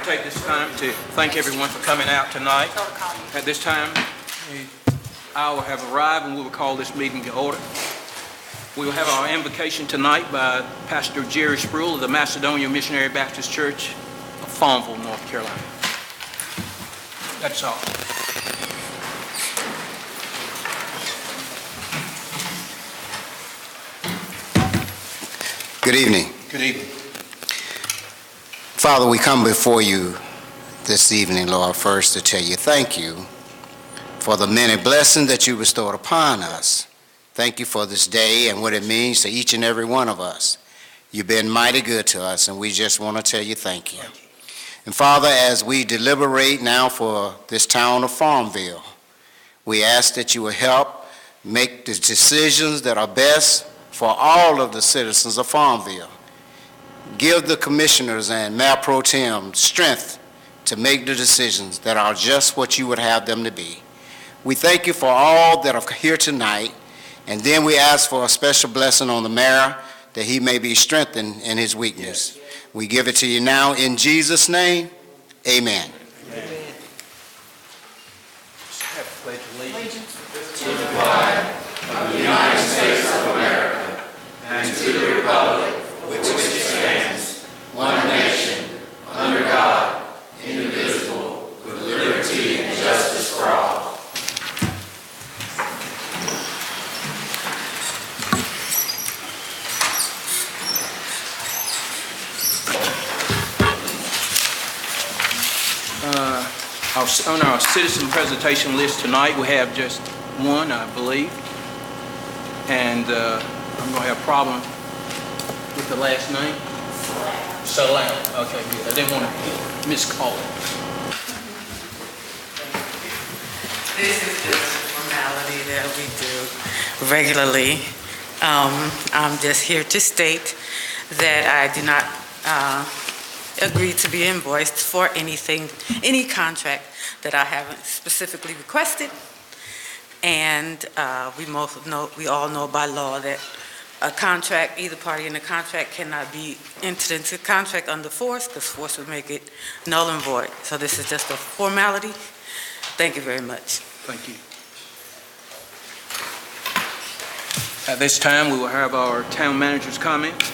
take this time to thank everyone for coming out tonight. At this time, the hour have arrived and we will call this meeting to order. We will have our invocation tonight by Pastor Jerry Spruill of the Macedonia Missionary Baptist Church of Farmville, North Carolina. That's all. Good evening. Good evening. Father, we come before you this evening, Lord, first to tell you thank you for the many blessings that you bestowed upon us. Thank you for this day and what it means to each and every one of us. You've been mighty good to us, and we just want to tell you thank you. And Father, as we deliberate now for this town of Farmville, we ask that you will help make the decisions that are best for all of the citizens of Farmville. Give the commissioners and Mayor Pro Tem strength to make the decisions that are just what you would have them to be. We thank you for all that are here tonight, and then we ask for a special blessing on the mayor that he may be strengthened in his weakness. Yes. We give it to you now in Jesus' name, amen. Amen. Have a pledge of allegiance to the flag of the United States of America and to the republic which stands, one nation, under God, indivisible, with liberty and justice for all. On our citizen presentation list tonight, we have just one, I believe, and I'm going to have a problem with the last name. Salam. Okay, good. I didn't want to miscall it. This is just a formality that we do regularly. I'm just here to state that I do not agree to be invoiced for anything, any contract that I haven't specifically requested. And we all know by law that a contract, either party in the contract cannot be entered into contract under force, because force would make it null and void. So this is just a formality. Thank you very much. Thank you. At this time, we will have our town manager's comments.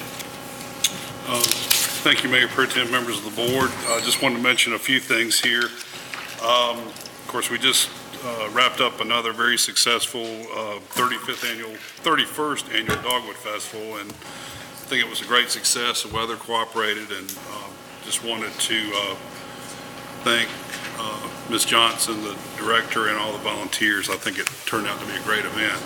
Thank you, Mayor Pro Tem, members of the board. I just wanted to mention a few things here. Of course, we just wrapped up another very successful 31st annual Dogwood Festival, and I think it was a great success. The weather cooperated, and just wanted to thank Ms. Johnson, the director, and all the volunteers. I think it turned out to be a great event.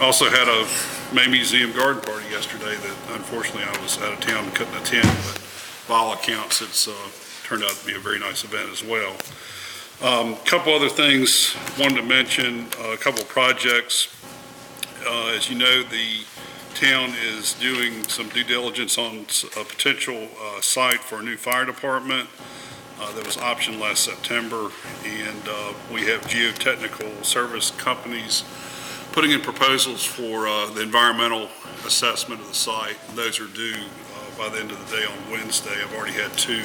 Also had a May Museum garden party yesterday that unfortunately I was out of town and couldn't attend, but by all accounts it's turned out to be a very nice event as well. A couple other things wanted to mention, a couple of projects. As you know, the town is doing some due diligence on a potential site for a new fire department that was optioned last September, and we have geotechnical service companies putting in proposals for the environmental assessment of the site. Those are due by the end of the day on Wednesday. I've already had two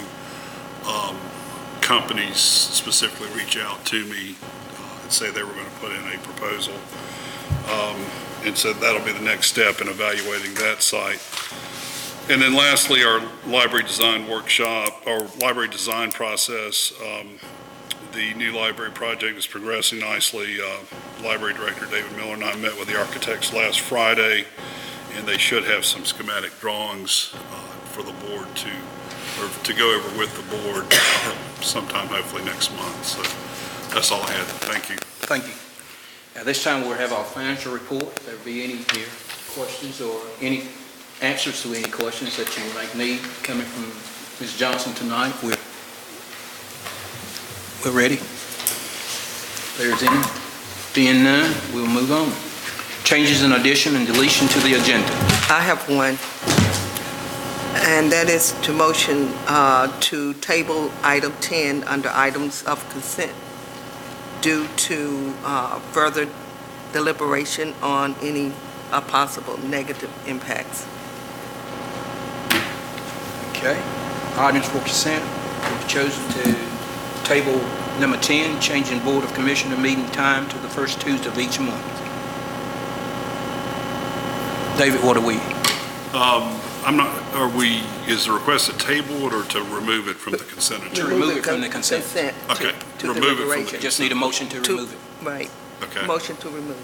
companies specifically reach out to me and say they were going to put in a proposal. And so that'll be the next step in evaluating that site. And then lastly, our library design workshop, our library design process. The new library project is progressing nicely. Library Director David Miller and I met with the architects last Friday, and they should have some schematic drawings for the board to go over with the board sometime hopefully next month. So that's all I had. Thank you. Thank you. At this time, we'll have our financial report. If there be any questions or any answers to any questions that you might need coming from Ms. Johnson tonight, we're ready. If there's any. Being none, we'll move on. Changes in addition and deletion to the agenda. I have one, and that is to motion to table item 10 under items of consent due to further deliberation on any possible negative impacts. Okay. Items for consent. have chosen to table number 10, changing Board of Commissioner meeting time to the first Tuesday of each month. David, what are we? Is the request to table it or to remove it from the consent agenda? remove it from the consent. Okay, to remove it from the deliberation. Just need a motion to remove it. Right, Okay, motion to remove,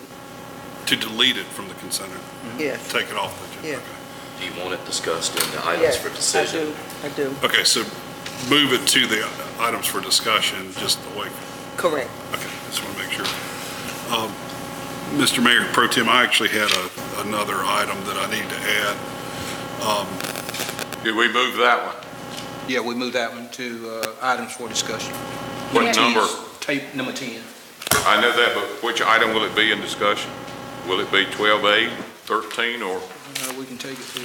to delete it from the consent agenda, yes. take it off the agenda. Yeah. Okay. Do you want it discussed in the items Yes, for decision? I do, Okay, so move it to the items for discussion, just the way, correct. okay, just want to make sure. Mr. Mayor Pro Tem, I actually had another item that I need to add. Did we move that one? Yeah, we move that one to items for discussion. What number? Tape number 10. I know that, but which item will it be in discussion? Will it be 12A, 13, or We can take it to,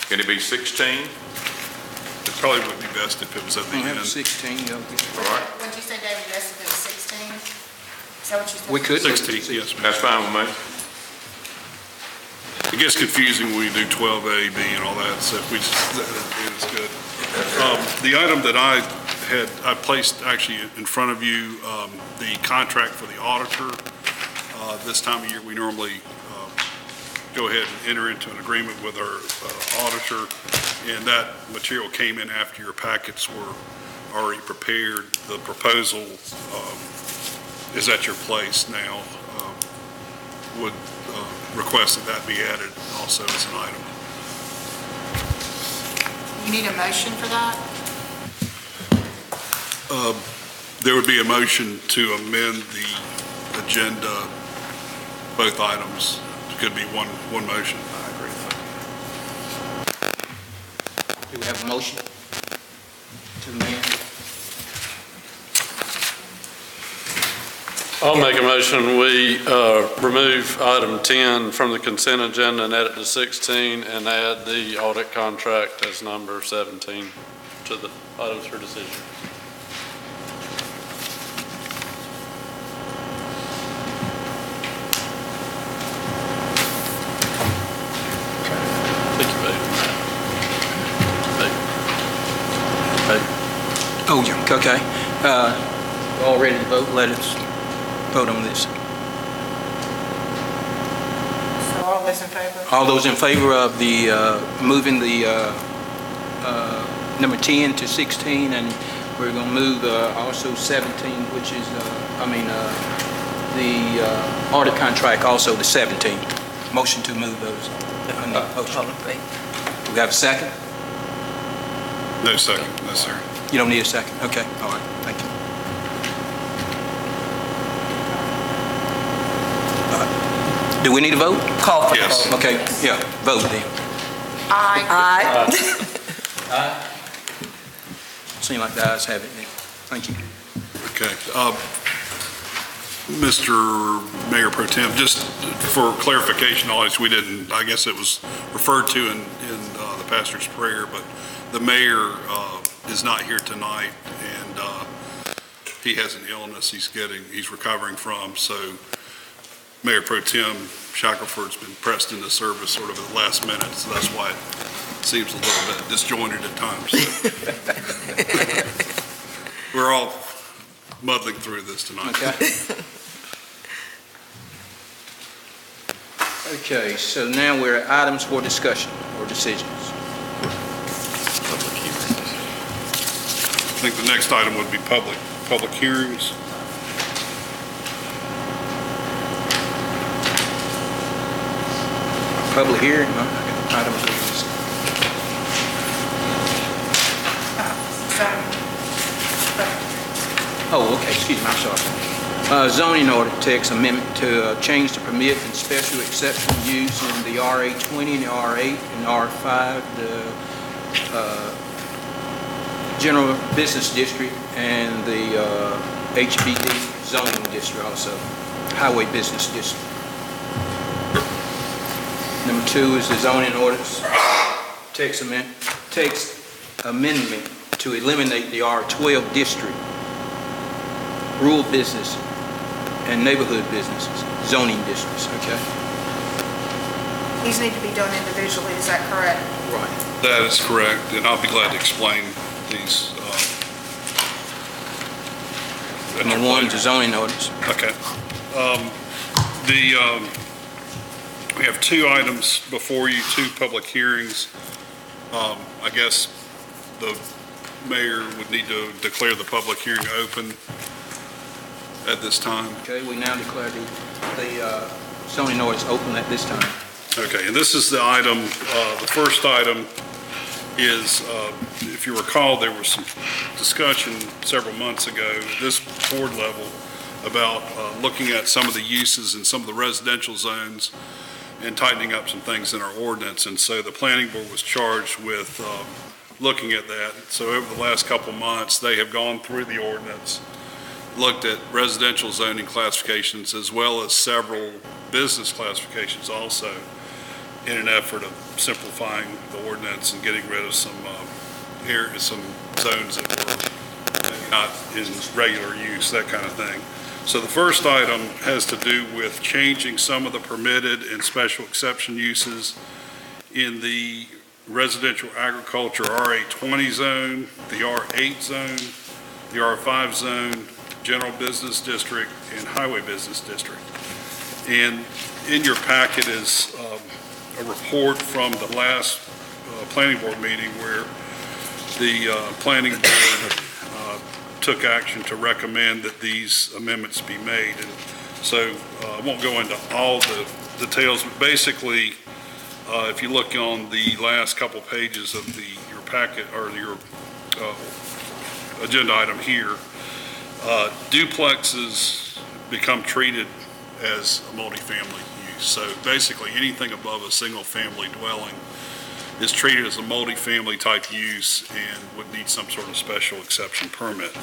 can it be 16? It probably would be best if it was at the we have end. 16, yeah. All right, What'd you say, David, yes, if it was 16? Is that what you said? We could. 16, yes, ma'am. that's fine with me. It gets confusing when you do 12A, B, and all that, so if we just, it's good. The item that I placed actually in front of you, the contract for the auditor. This time of year, we normally go ahead and enter into an agreement with our auditor, and that material came in after your packets were already prepared. The proposal is at your place now. Would request that be added also as an item. You need a motion for that? There would be a motion to amend the agenda, both items. It could be one motion. I agree. Do we have a motion to amend? I'll make a motion, we remove item 10 from the consent agenda and add it to 16 and add the audit contract as number 17 to the items for decision. I think you voted on that. Oh, yeah, okay. We're all ready to vote, let us vote on this. So all those in favor? All those in favor of the, moving the number 10 to 16, and we're going to move also 17, which is, the audit contract also to 17. Motion to move those. Motion. We got a second? No second necessary. You don't need a second? Okay, all right, thank you. Do we need a vote? Call for the Yes. vote. Okay, yeah, vote then. Aye. Aye. Seem like the ayes have it then. Thank you. Okay. Mr. Mayor Pro Tem, just for clarification, always, we didn't, I guess it was referred to in the pastor's prayer, but the mayor is not here tonight, and he has an illness he's recovering from, so Mayor Pro Tem Shackelford's been pressed into service sort of at the last minute, so that's why it seems a little bit disjointed at times. So. We're all muddling through this tonight. Okay. Okay, so now we're at items for discussion or decisions. I think the next item would be public hearings. Public hearing, items for discussion. Oh, okay, excuse me, I'm sorry. Zoning order text amendment to change the permit and special exceptional use in the RA20 and the R8 and R5, the general business district, and the HBD zoning district also, highway business district. Number 2 is the zoning ordinance text amendment to eliminate the R12 district, rural business and neighborhood businesses, zoning districts, okay? These need to be done individually, is that correct? Right. That is correct, and I'll be glad to explain these Number one is a zoning ordinance. Okay. We have two items before you, two public hearings. I guess the mayor would need to declare the public hearing open at this time. Okay, we now declare the zoning ordinance open at this time. Okay, and this is the item, the first item is, if you recall, there was some discussion several months ago at this board level about looking at some of the uses in some of the residential zones and tightening up some things in our ordinance. And so the planning board was charged with looking at that. So over the last couple of months, they have gone through the ordinance, looked at residential zoning classifications as well as several business classifications also, in an effort of simplifying the ordinance and getting rid of some zones that were not in regular use, that kind of thing. So the first item has to do with changing some of the permitted and special exception uses in the residential agriculture RA20 zone, the R8 zone, the R5 zone, general business district, and highway business district. And in your packet is a report from the last planning board meeting where the planning board took action to recommend that these amendments be made. And so I won't go into all the details, but basically, if you look on the last couple pages of your packet or your agenda item here, duplexes become treated as a multifamily use. So basically, anything above a single-family dwelling is treated as a multifamily type use and would need some sort of special exception permit.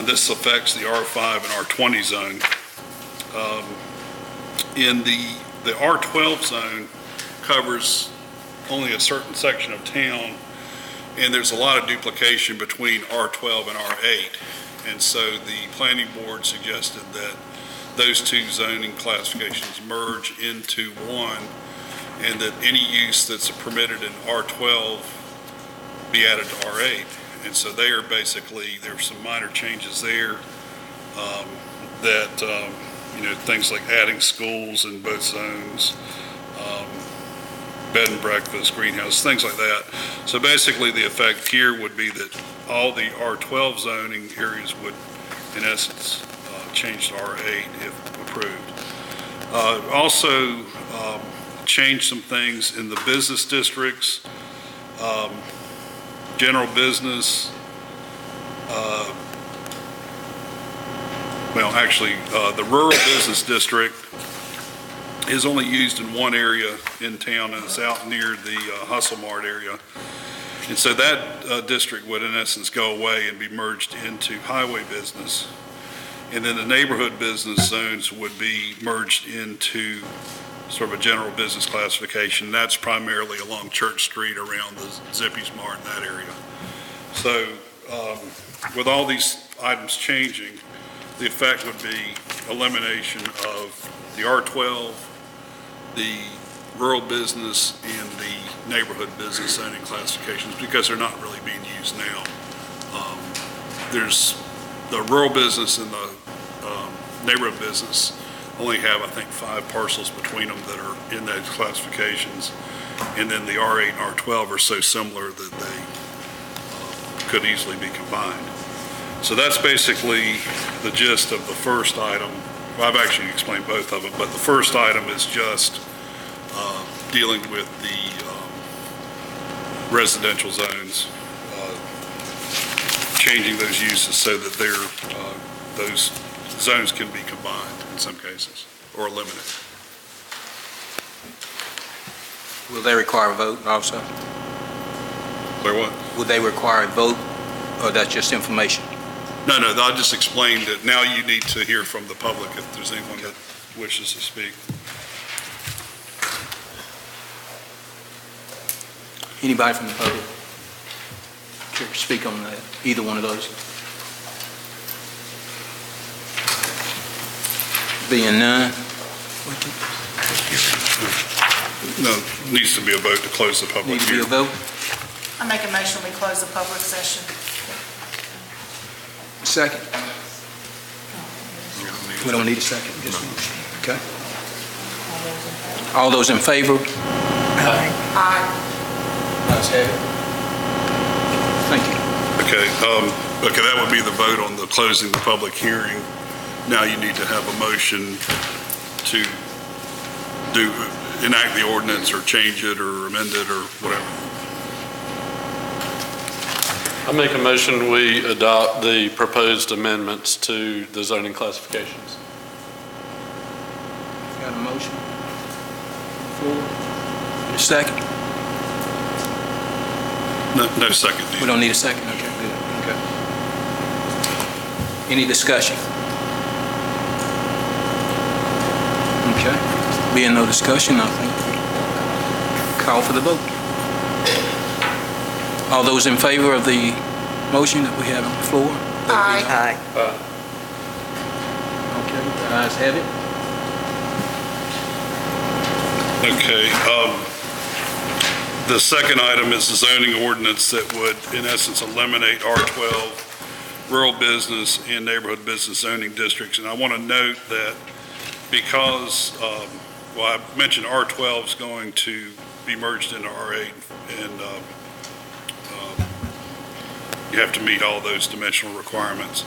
This affects the R5 and R20 zone. In the R12 zone covers only a certain section of town, and there's a lot of duplication between R12 and R8. And so the planning board suggested that those two zoning classifications merge into one, and that any use that's permitted in R12 be added to R8. And so they are basically, there's some minor changes there that, things like adding schools in both zones, bed and breakfast, greenhouse, things like that. So basically the effect here would be that all the R12 zoning areas would, in essence, change to R8 if approved. Also, change some things in the business districts, general business, the rural business district is only used in one area in town, and it's out near the Hustle Mart area. And so that district would, in essence, go away and be merged into highway business. And then the neighborhood business zones would be merged into sort of a general business classification. That's primarily along Church Street around the Zippy's Mart in that area. So with all these items changing, the effect would be elimination of the R12, the rural business, and the neighborhood business zoning classifications because they're not really being used now. There's the rural business and the neighborhood business only have, I think, 5 parcels between them that are in those classifications. And then the R8 and R12 are so similar that they could easily be combined. So that's basically the gist of the first item. Well, I've actually explained both of them, but the first item is just dealing with the residential zones, changing those uses so that those zones can be combined in some cases or eliminated. Will they require a vote also? Or what? Would they require a vote, or that's just information? No, I just explained that now you need to hear from the public if there's anyone that wishes to speak. Anybody from the public care to speak on that, either one of those? Being none, No, needs to be a vote to close the public need to be a hearing. vote. I make a motion, we close the public session. second? We don't need a second, just, okay. All those in favor? Aye. Ayes have it. Thank you. Okay, okay, that would be the vote on the closing the public hearing. Now you need to have a motion to enact the ordinance or change it or amend it or whatever. I make a motion, we adopt the proposed amendments to the zoning classifications. Got a motion? Floor? Need a second? No second. We don't need a second? Okay, good, okay. Any discussion? Okay. Being no discussion, I think we call for the vote. All those in favor of the motion that we have on the floor? Aye. Okay, the ayes have it. Okay, the second item is the zoning ordinance that would, in essence, eliminate R12 rural business and neighborhood business zoning districts. And I want to note that because, well, I mentioned R12 is going to be merged into R8, and you have to meet all those dimensional requirements.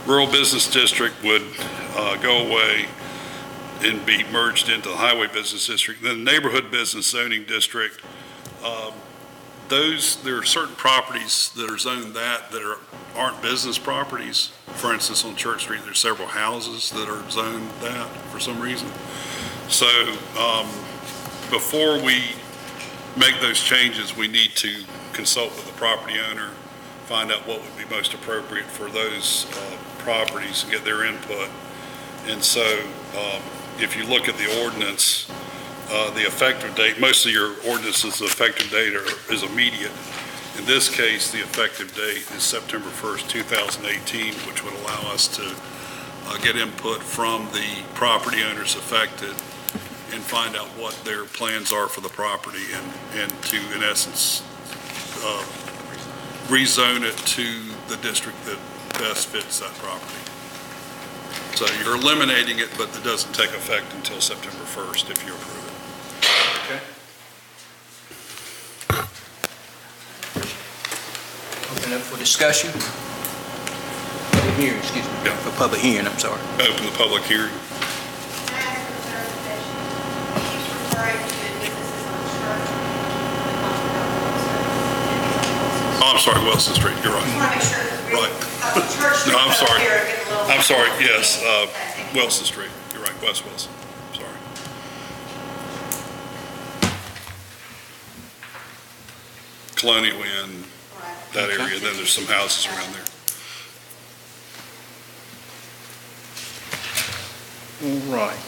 Rural business district would go away and be merged into the highway business district. Then the neighborhood business zoning district, there are certain properties that are zoned that aren't business properties. For instance, on Church Street, there's several houses that are zoned that for some reason. So before we make those changes, we need to consult with the property owner, find out what would be most appropriate for those properties and get their input. And so if you look at the ordinance, the effective date, most of your ordinances, the effective date is immediate. In this case, the effective date is September 1st, 2018, which would allow us to get input from the property owners affected and find out what their plans are for the property and to, in essence, rezone it to the district that best fits that property. So you're eliminating it, but it doesn't take effect until September 1st if you approve it. Okay. Open up for discussion. Public hearing, excuse me. Yeah. For public hearing, I'm sorry. Open the public hearing. Oh, I'm sorry, Wilson Street, you're right. Right. No, I'm sorry. I'm sorry, yes, Wilson Street, you're right, West Wilson, sorry. Colonial Inn, that area, then there's some houses around there. All right.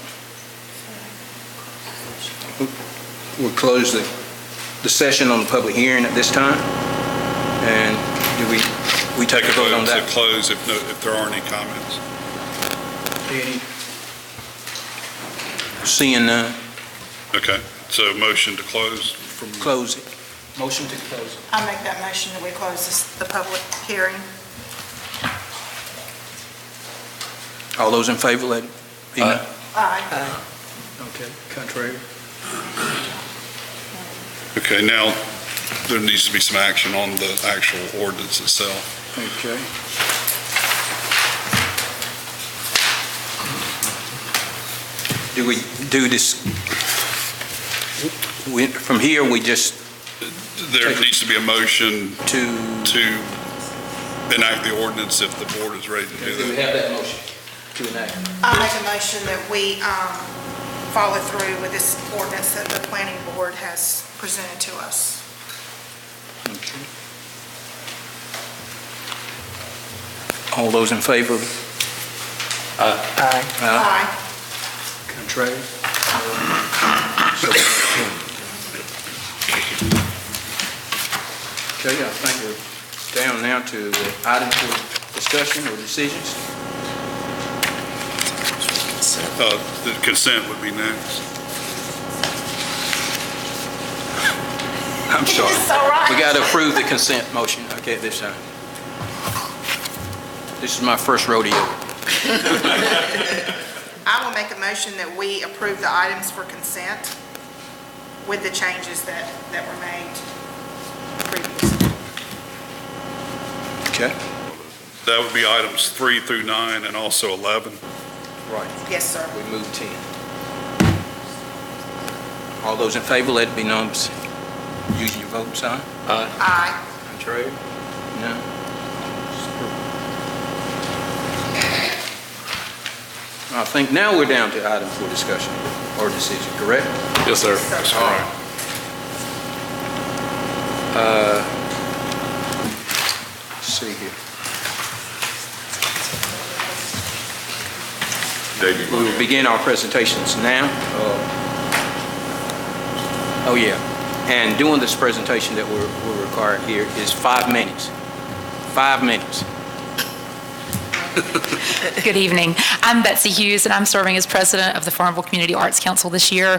We'll close the session on the public hearing at this time. And do we take a vote on that? To close if there are any comments. Seeing none, Okay, so motion to close from. close it. Motion to close it. I'll make that motion that we close the public hearing. All those in favor, let it be known. Aye. Okay, contrary? Okay, now there needs to be some action on the actual ordinance itself. Okay. Do we do this, from here, we just There needs to be a motion to... to enact the ordinance if the board is ready to do Do we that. have that motion to enact? I'll make a motion that we follow through with this ordinance that the planning board has presented to us. Okay. All those in favor? Aye. Aye. Contrary? Okay, I think we're down now to items for discussion or decisions. The consent would be next. I'm sorry. It's all right. We got to approve the consent motion, okay, this time. This is my first rodeo. I will make a motion that we approve the items for consent with the changes that were made previously. Okay. That would be items 3 through 9 and also 11. Right. Yes, sir. We move 10. All those in favor, let it be known using your voting sign. Aye. Contrary? No. I think now we're down to item for discussion or decision, correct? Yes, sir. Yes, All right. Let's see here. David, We will begin our presentations now. Oh, yeah. And doing this presentation that we're required here is 5 minutes. 5 minutes. Good evening. I'm Betsy Hughes, and I'm serving as president of the Farmville Community Arts Council this year.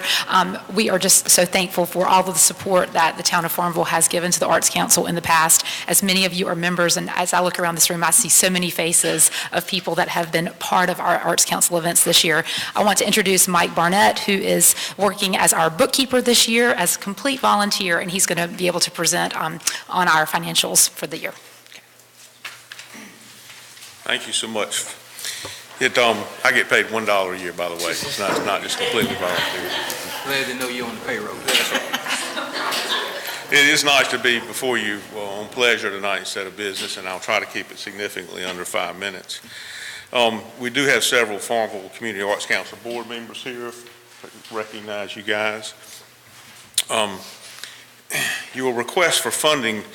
We are just so thankful for all of the support that the town of Farmville has given to the Arts Council in the past. As many of you are members, and as I look around this room, I see so many faces of people that have been part of our Arts Council events this year. I want to introduce Mike Barnett, who is working as our bookkeeper this year as a complete volunteer, and he's going to be able to present on our financials for the year. Thank you so much. I get paid $1 a year, by the way. It's not just completely volunteer. Glad to know you're on the payroll. That's right. It is nice to be before you on pleasure tonight instead of business, and I'll try to keep it significantly under 5 minutes. We do have several Farmville Community Arts Council board members here. Recognize you guys. Your request for funding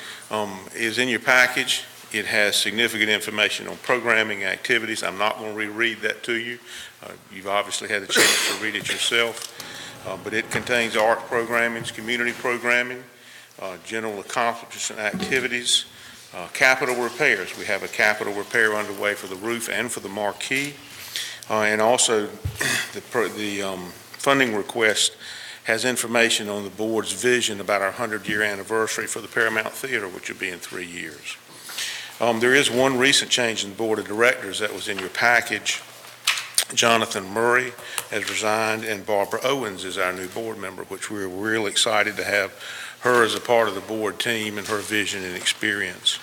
is in your package. It has significant information on programming activities. I'm not going to reread that to you. You've obviously had a chance to read it yourself. But it contains art programming, community programming, general accomplishment activities, capital repairs. We have a capital repair underway for the roof and for the marquee. And also the funding request has information on the board's vision about our 100-year anniversary for the Paramount Theater, which will be in 3 years. There is one recent change in the board of directors that was in your package. Jonathan Murray has resigned, and Barbara Owens is our new board member, which we're really excited to have her as a part of the board team and her vision and experience.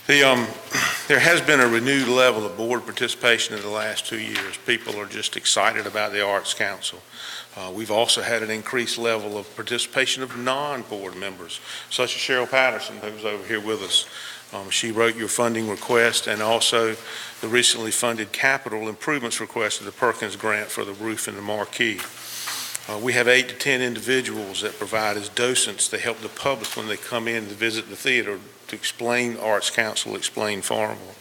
There has been a renewed level of board participation in the last 2 years. People are just excited about the Arts Council. We've also had an increased level of participation of non-board members, such as Cheryl Patterson, who's over here with us. She wrote your funding request and also the recently funded capital improvements request of the Perkins grant for the roof and the marquee. We have 8 to 10 individuals that provide as docents to help the public when they come in to visit the theater to explain Arts Council, explain Farmville.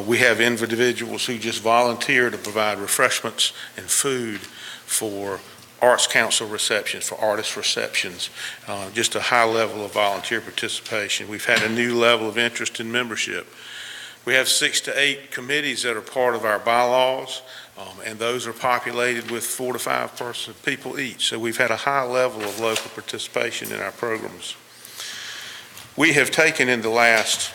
We have individuals who just volunteer to provide refreshments and food for Arts Council receptions, for artist receptions, just a high level of volunteer participation. We've had a new level of interest in membership. We have 6 to 8 committees that are part of our bylaws, and those are populated with 4 to 5 people each. So we've had a high level of local participation in our programs. We have taken in the last,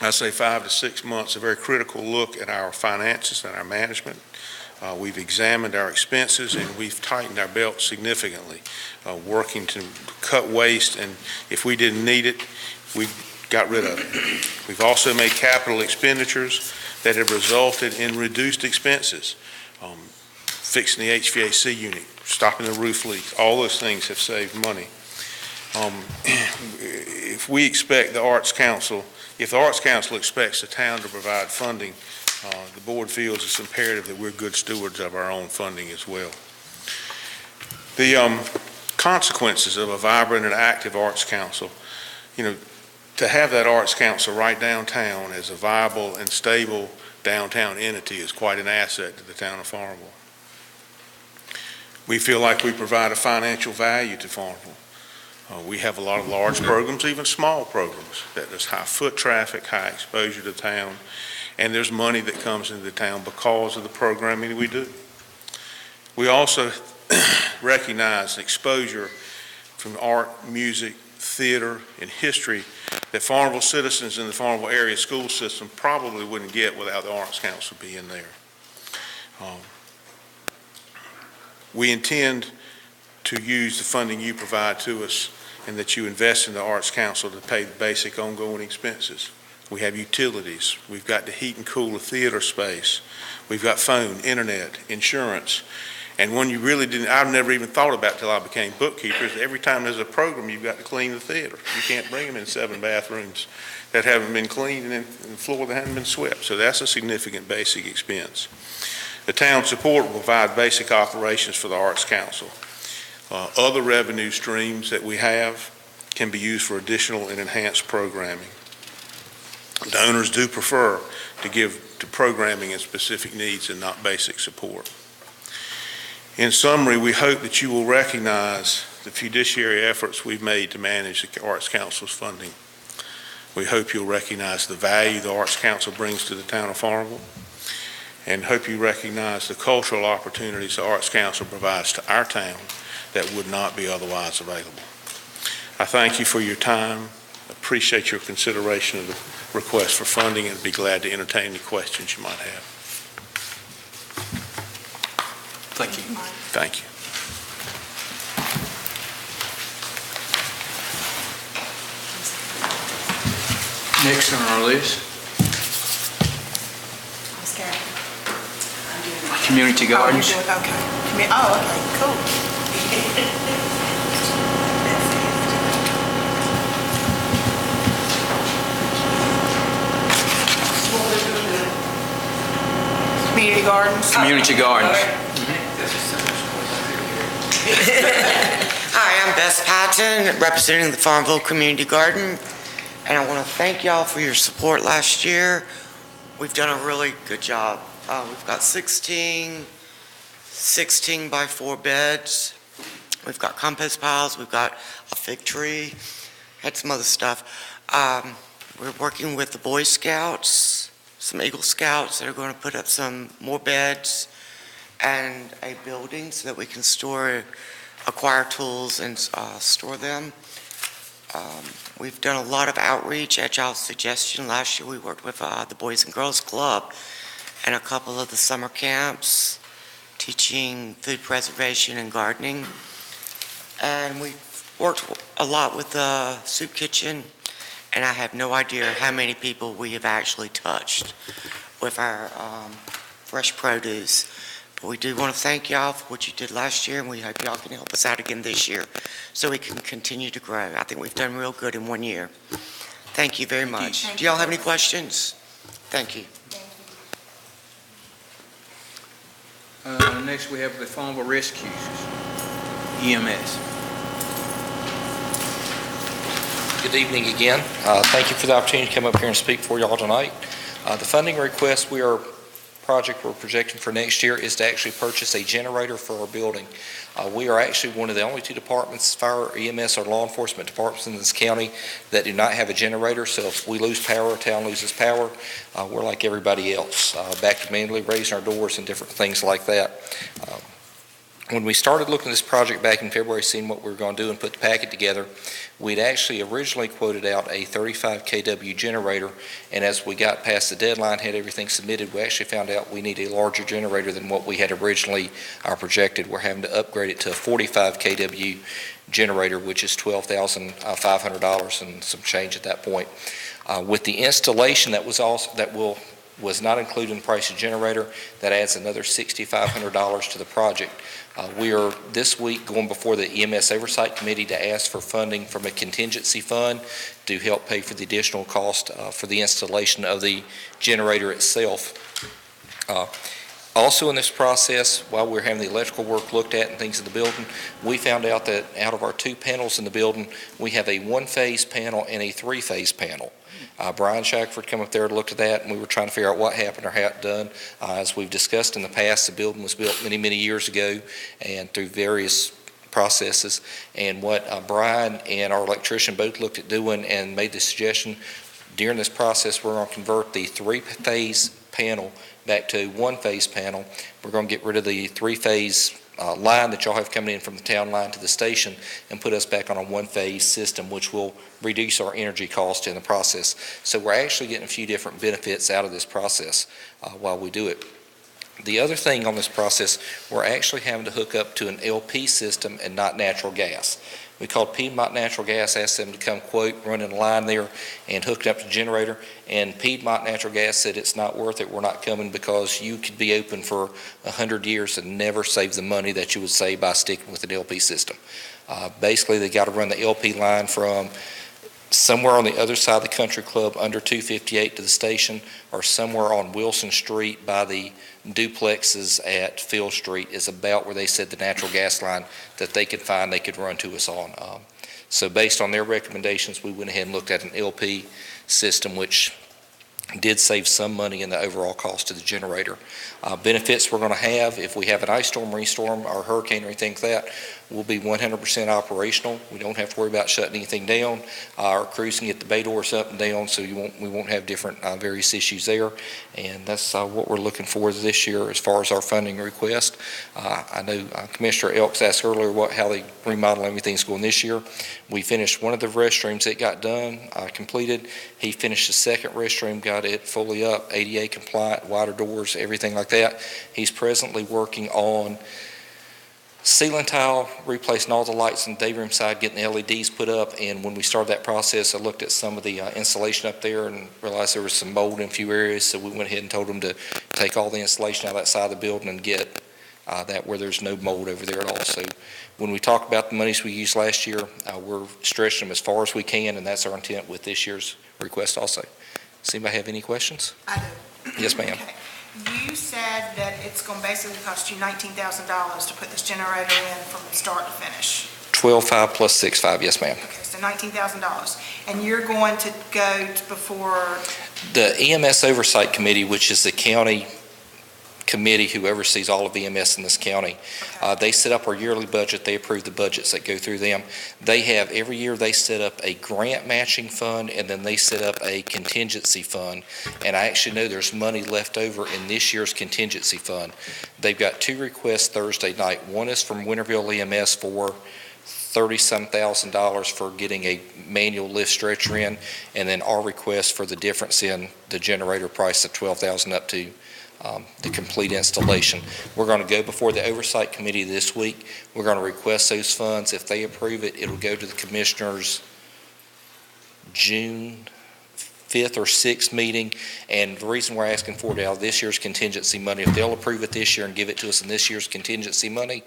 I say 5 to 6 months, a very critical look at our finances and our management. We've examined our expenses and we've tightened our belt significantly, working to cut waste, and if we didn't need it, we got rid of it. We've also made capital expenditures that have resulted in reduced expenses. Fixing the HVAC unit, stopping the roof leaks, all those things have saved money. If we expect the Arts Council, if the Arts Council expects the town to provide funding, the board feels it's imperative that we're good stewards of our own funding as well. The consequences of a vibrant and active Arts Council, to have that Arts Council right downtown as a viable and stable downtown entity is quite an asset to the town of Farmville. We feel like we provide a financial value to Farmville. We have a lot of large programs, even small programs, that there's high foot traffic, high exposure to town, and there's money that comes into the town because of the programming we do. We also recognize exposure from art, music, theater, and history that Farmville citizens in the Farmville area school system probably wouldn't get without the Arts Council being there. We intend to use the funding you provide to us and that you invest in the Arts Council to pay the basic ongoing expenses. We have utilities. We've got to heat and cool the theater space. We've got phone, internet, insurance. And one you really didn't, I've never even thought about till I became bookkeeper, is every time there's a program, you've got to clean the theater. You can't bring them in 7 bathrooms that haven't been cleaned and the floor that hasn't been swept. So that's a significant basic expense. The town support will provide basic operations for the Arts Council. Other revenue streams that we have can be used for additional and enhanced programming. Donors do prefer to give to programming and specific needs and not basic support. In summary, we hope that you will recognize the fiduciary efforts we've made to manage the Arts Council's funding. We hope you'll recognize the value the Arts Council brings to the town of Farmville, and hope you recognize the cultural opportunities the Arts Council provides to our town that would not be otherwise available. I thank you for your time. Appreciate your consideration of the request for funding, and be glad to entertain any questions you might have. Thank you. Thank you. Next on our list, community gardens. Oh, okay. Oh, okay, cool. Community gardens. Community gardens. Hi, I'm Bess Patton, representing the Farmville Community Garden, and I want to thank y'all for your support last year. We've done a really good job. We've got 16 by 4 beds. We've got compost piles. We've got a fig tree. Had some other stuff. We're working with the Boy Scouts, some Eagle Scouts that are going to put up some more beds and a building so that we can acquire tools and store them. We've done a lot of outreach at y'all's suggestion. Last year we worked with the Boys and Girls Club and a couple of the summer camps teaching food preservation and gardening. And we worked a lot with the soup kitchen, and I have no idea how many people we have actually touched with our fresh produce. But we do want to thank y'all for what you did last year, and we hope y'all can help us out again this year so we can continue to grow. I think we've done real good in 1 year. Thank you very much. Do y'all have any questions? Thank you. Next, we have the Farmville Rescues, EMS. Good evening again. Thank you for the opportunity to come up here and speak for y'all tonight. The funding request we're projecting for next year is to actually purchase a generator for our building. We are actually one of the only 2 departments, fire, EMS, or law enforcement departments in this county that do not have a generator. So if we lose power, town loses power, we're like everybody else, back to manually raising our doors and different things like that. When we started looking at this project back in February, seeing what we were going to do and put the packet together, we'd actually originally quoted out a 35 kW generator, and as we got past the deadline, had everything submitted, we actually found out we need a larger generator than what we had originally projected. We're having to upgrade it to a 45 kW generator, which is $12,500 and some change at that point. With the installation that was not included in the price of the generator, that adds another $6,500 to the project. We are this week going before the EMS Oversight Committee to ask for funding from a contingency fund to help pay for the additional cost for the installation of the generator itself. Also in this process, while we're having the electrical work looked at and things in the building, we found out that out of our 2 panels in the building, we have a 1-phase panel and a 3-phase panel. Brian Shackford came up there to look at that, and we were trying to figure out what happened or how it done. As we've discussed in the past, the building was built many, many years ago and through various processes. And what Brian and our electrician both looked at doing and made the suggestion, during this process, we're going to convert the 3-phase panel back to 1-phase panel. We're going to get rid of the 3-phase line that y'all have coming in from the town line to the station and put us back on a one-phase system, which will reduce our energy cost in the process. So we're actually getting a few different benefits out of this process while we do it. The other thing on this process, we're actually having to hook up to an LP system and not natural gas. We called Piedmont Natural Gas, asked them to come quote, running a line there and hook it up to the generator. And Piedmont Natural Gas said it's not worth it. We're not coming because you could be open for 100 years and never save the money that you would save by sticking with an LP system. Basically, they got to run the LP line from somewhere on the other side of the country club under 258 to the station, or somewhere on Wilson Street by the duplexes at Field Street is about where they said the natural gas line that they could find they could run to us on. So based on their recommendations, we went ahead and looked at an LP system, which did save some money in the overall cost of the generator. Benefits we're going to have if we have an ice storm, rainstorm, or hurricane or anything like that, we'll be 100% operational. We don't have to worry about shutting anything down. Our crews can get the bay doors up and down, so we won't have different various issues there. And that's what we're looking for this year as far as our funding request. I know Commissioner Elks asked earlier how the remodel and everything's going this year. We finished one of the restrooms that got done, completed. He finished the second restroom, got it fully up, ADA compliant, wider doors, everything like that. He's presently working on ceiling tile, replacing all the lights on the day room side, getting the LEDs put up. And when we started that process, I looked at some of the insulation up there and realized there was some mold in a few areas. So we went ahead and told them to take all the insulation out of that side of the building and get that where there's no mold over there at all. So when we talk about the monies we used last year, we're stretching them as far as we can, and that's our intent with this year's request also. Does anybody have any questions? I do. Yes, ma'am. Okay. You said that it's going to basically cost you $19,000 to put this generator in from start to finish. 12.5 plus 6.5, yes, ma'am. Okay, so $19,000. And you're going to go before... The EMS Oversight Committee, which is the county committee who oversees all of EMS in this county, they set up our yearly budget. They approve the budgets that go through them. They have, every year they set up a grant matching fund, and then they set up a contingency fund. And I actually know there's money left over in this year's contingency fund. They've got two requests Thursday night. One is from Winterville EMS for $30-some thousand for getting a manual lift stretcher in, and then our request for the difference in the generator price of $12,000 up to the complete installation. We're going to go before the Oversight Committee this week. We're going to request those funds. If they approve it, it'll go to the Commissioners' June 5th or 6th meeting. And the reason we're asking for it out of this year's contingency money, if they'll approve it this year and give it to us in this year's contingency money,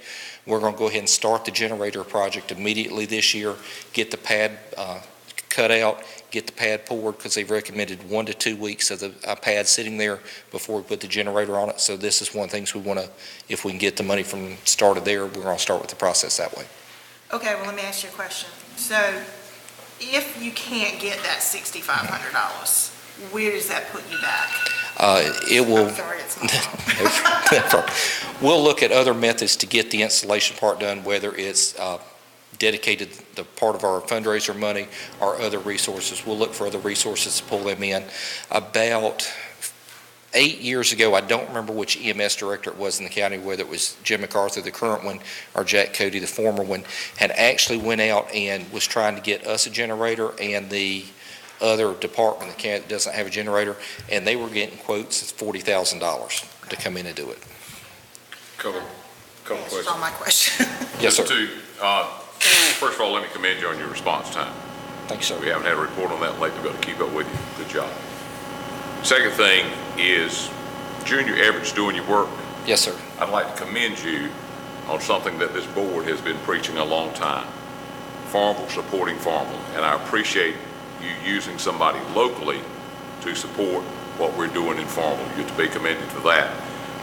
we're going to go ahead and start the generator project immediately this year, get the pad cut out, get the pad poured, because they've recommended 1 to 2 weeks of the pad sitting there before we put the generator on it. So this is one of the things we want to, if we can get the money from started there, we're going to start with the process that way. Okay, well, let me ask you a question. So if you can't get that $6,500, where does that put you back? It will. I'm sorry, it's my fault. We'll look at other methods to get the installation part done, whether it's dedicated the part of our fundraiser money or other resources. We'll look for other resources to pull them in. About 8 years ago, I don't remember which EMS director it was in the county, whether it was Jim MacArthur, the current one, or Jack Cody, the former one, had actually went out and was trying to get us a generator and the other department, the county that doesn't have a generator, and they were getting quotes at $40,000 to come in and do it. Couple That's questions. all my question. Yes, sir. First of all, let me commend you on your response time. Thank you, sir. We haven't had a report on that lately, but to keep up with you. Good job. Second thing is, Junior Everett's doing your work. Yes, sir. I'd like to commend you on something that this board has been preaching a long time. Farmville, supporting Farmville. And I appreciate you using somebody locally to support what we're doing in Farmville. You're to be commended for that.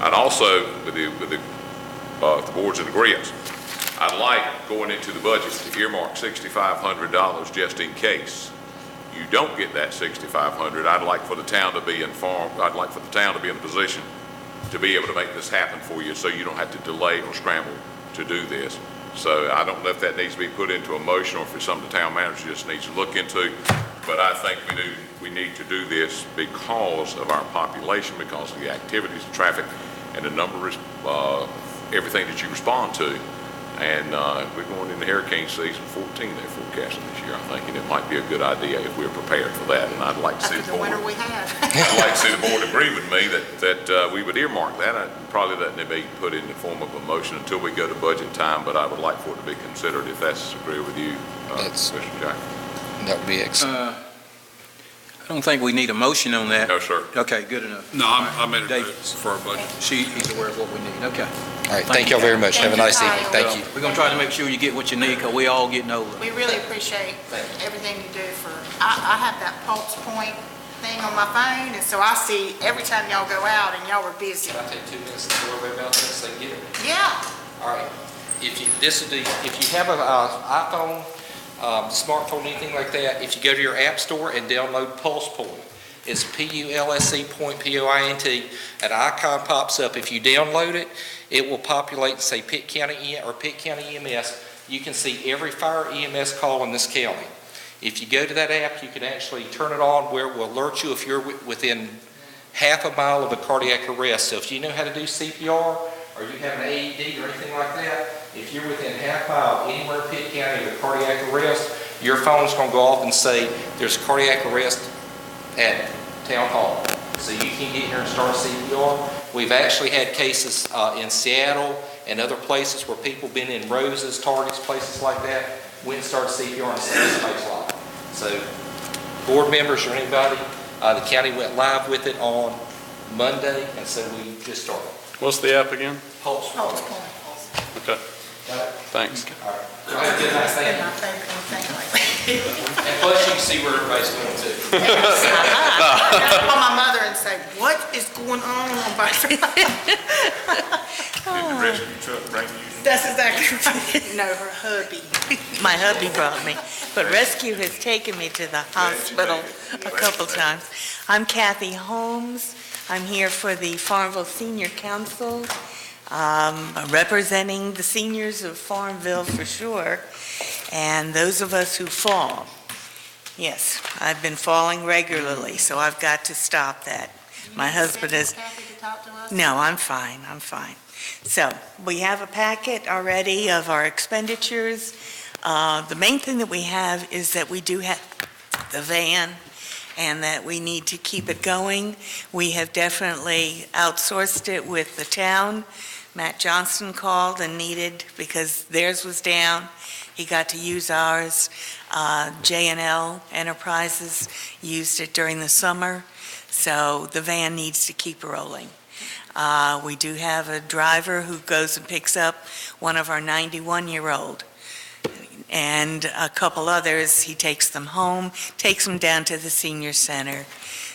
I'd also, with the board's in agreement, I'd like, going into the budget, to earmark $6,500 just in case you don't get that $6,500. I'd like for the town to be informed. I'd like for the town to be in a position to be able to make this happen for you, so you don't have to delay or scramble to do this. So I don't know if that needs to be put into a motion or if it's something the town manager just needs to look into. But I think we need to do this because of our population, because of the activities, the traffic, and the number of everything that you respond to. And we're going into hurricane season 14, they're forecasting this year, I think, and it might be a good idea if we're prepared for that. And I'd like to see After the the winter board, we had. I'd like to see the board agree with me that we would earmark that. I'd probably letting it be put in the form of a motion until we go to budget time, but I would like for it to be considered if that's agree with you, Mr. Jack. That would be excellent. I don't think we need a motion on that. No, sir. Okay, good enough. No, I made it David. for our budget. He's aware of what we need, okay. All right, thank y'all very much. Have a nice evening. Thank you. We're gonna try to make sure you get what you need, because we all getting older. We really appreciate everything you do for, I have that Pulse Point thing on my phone, and so I see every time y'all go out, and y'all are busy. Can I take 2 minutes to tell everybody about this? They get it. Yeah. All right. If you have an iPhone, smartphone, anything like that, if you go to your app store and download Pulse Point, it's Pulse Point, P-O-I-N-T, an icon pops up. If you download it, it will populate and say Pitt County or Pitt County EMS. You can see every fire EMS call in this county. If you go to that app, you can actually turn it on where it will alert you if you're within half a mile of a cardiac arrest. So if you know how to do CPR, or you have an AED or anything like that, if you're within half mile anywhere in Pitt County of a cardiac arrest, your phone's going to go off and say there's a cardiac arrest at Town Hall. So you can get here and start CPR. We've actually had cases in Seattle and other places where people been in Roses, Targets, places like that, went and started CPR and saved somebody's life. So board members or anybody, the county went live with it on Monday, and so we just started. What's the app again? Pulse Point. Okay, thanks. All right. Go ahead and do a nice thing. And plus you can see where everybody's going to. I call my mother and say, what is going on my Did the rescue truck bring you? That's exactly right. No, her hubby. My hubby brought me, but rescue has taken me to the hospital a couple times. I'm Kathy Holmes. I'm here for the Farmville Senior Council, representing the seniors of Farmville for sure, and those of us who fall. Yes, I've been falling regularly, so I've got to stop that. My husband is... Kathy to talk to us? No, I'm fine. So, we have a packet already of our expenditures. The main thing that we have is that we do have the van, and that we need to keep it going. We have definitely outsourced it with the town. Matt Johnston called and needed, because theirs was down, he got to use ours. J&L Enterprises used it during the summer, so the van needs to keep rolling. We do have a driver who goes and picks up one of our 91-year-old, and a couple others. He takes them home, takes them down to the senior center.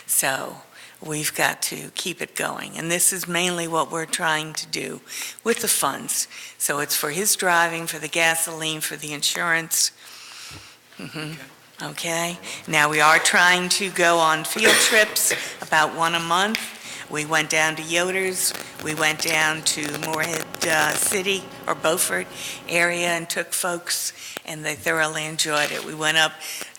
So we've got to keep it going. And this is mainly what we're trying to do with the funds. So it's for his driving, for the gasoline, for the insurance. Okay. Now we are trying to go on field trips, about one a month. We went down to Yoder's, we went down to Moorhead City or Beaufort area and took folks, and they thoroughly enjoyed it. We went up,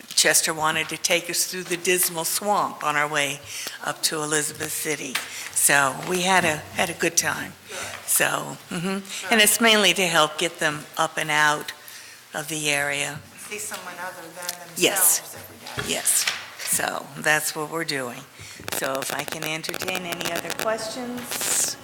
Chester wanted to take us through the Dismal Swamp on our way up to Elizabeth City. So we had a good time. So, and it's mainly to help get them up and out of the area. See someone other than themselves Yes. every day. Yes. So that's what we're doing. So if I can entertain any other questions?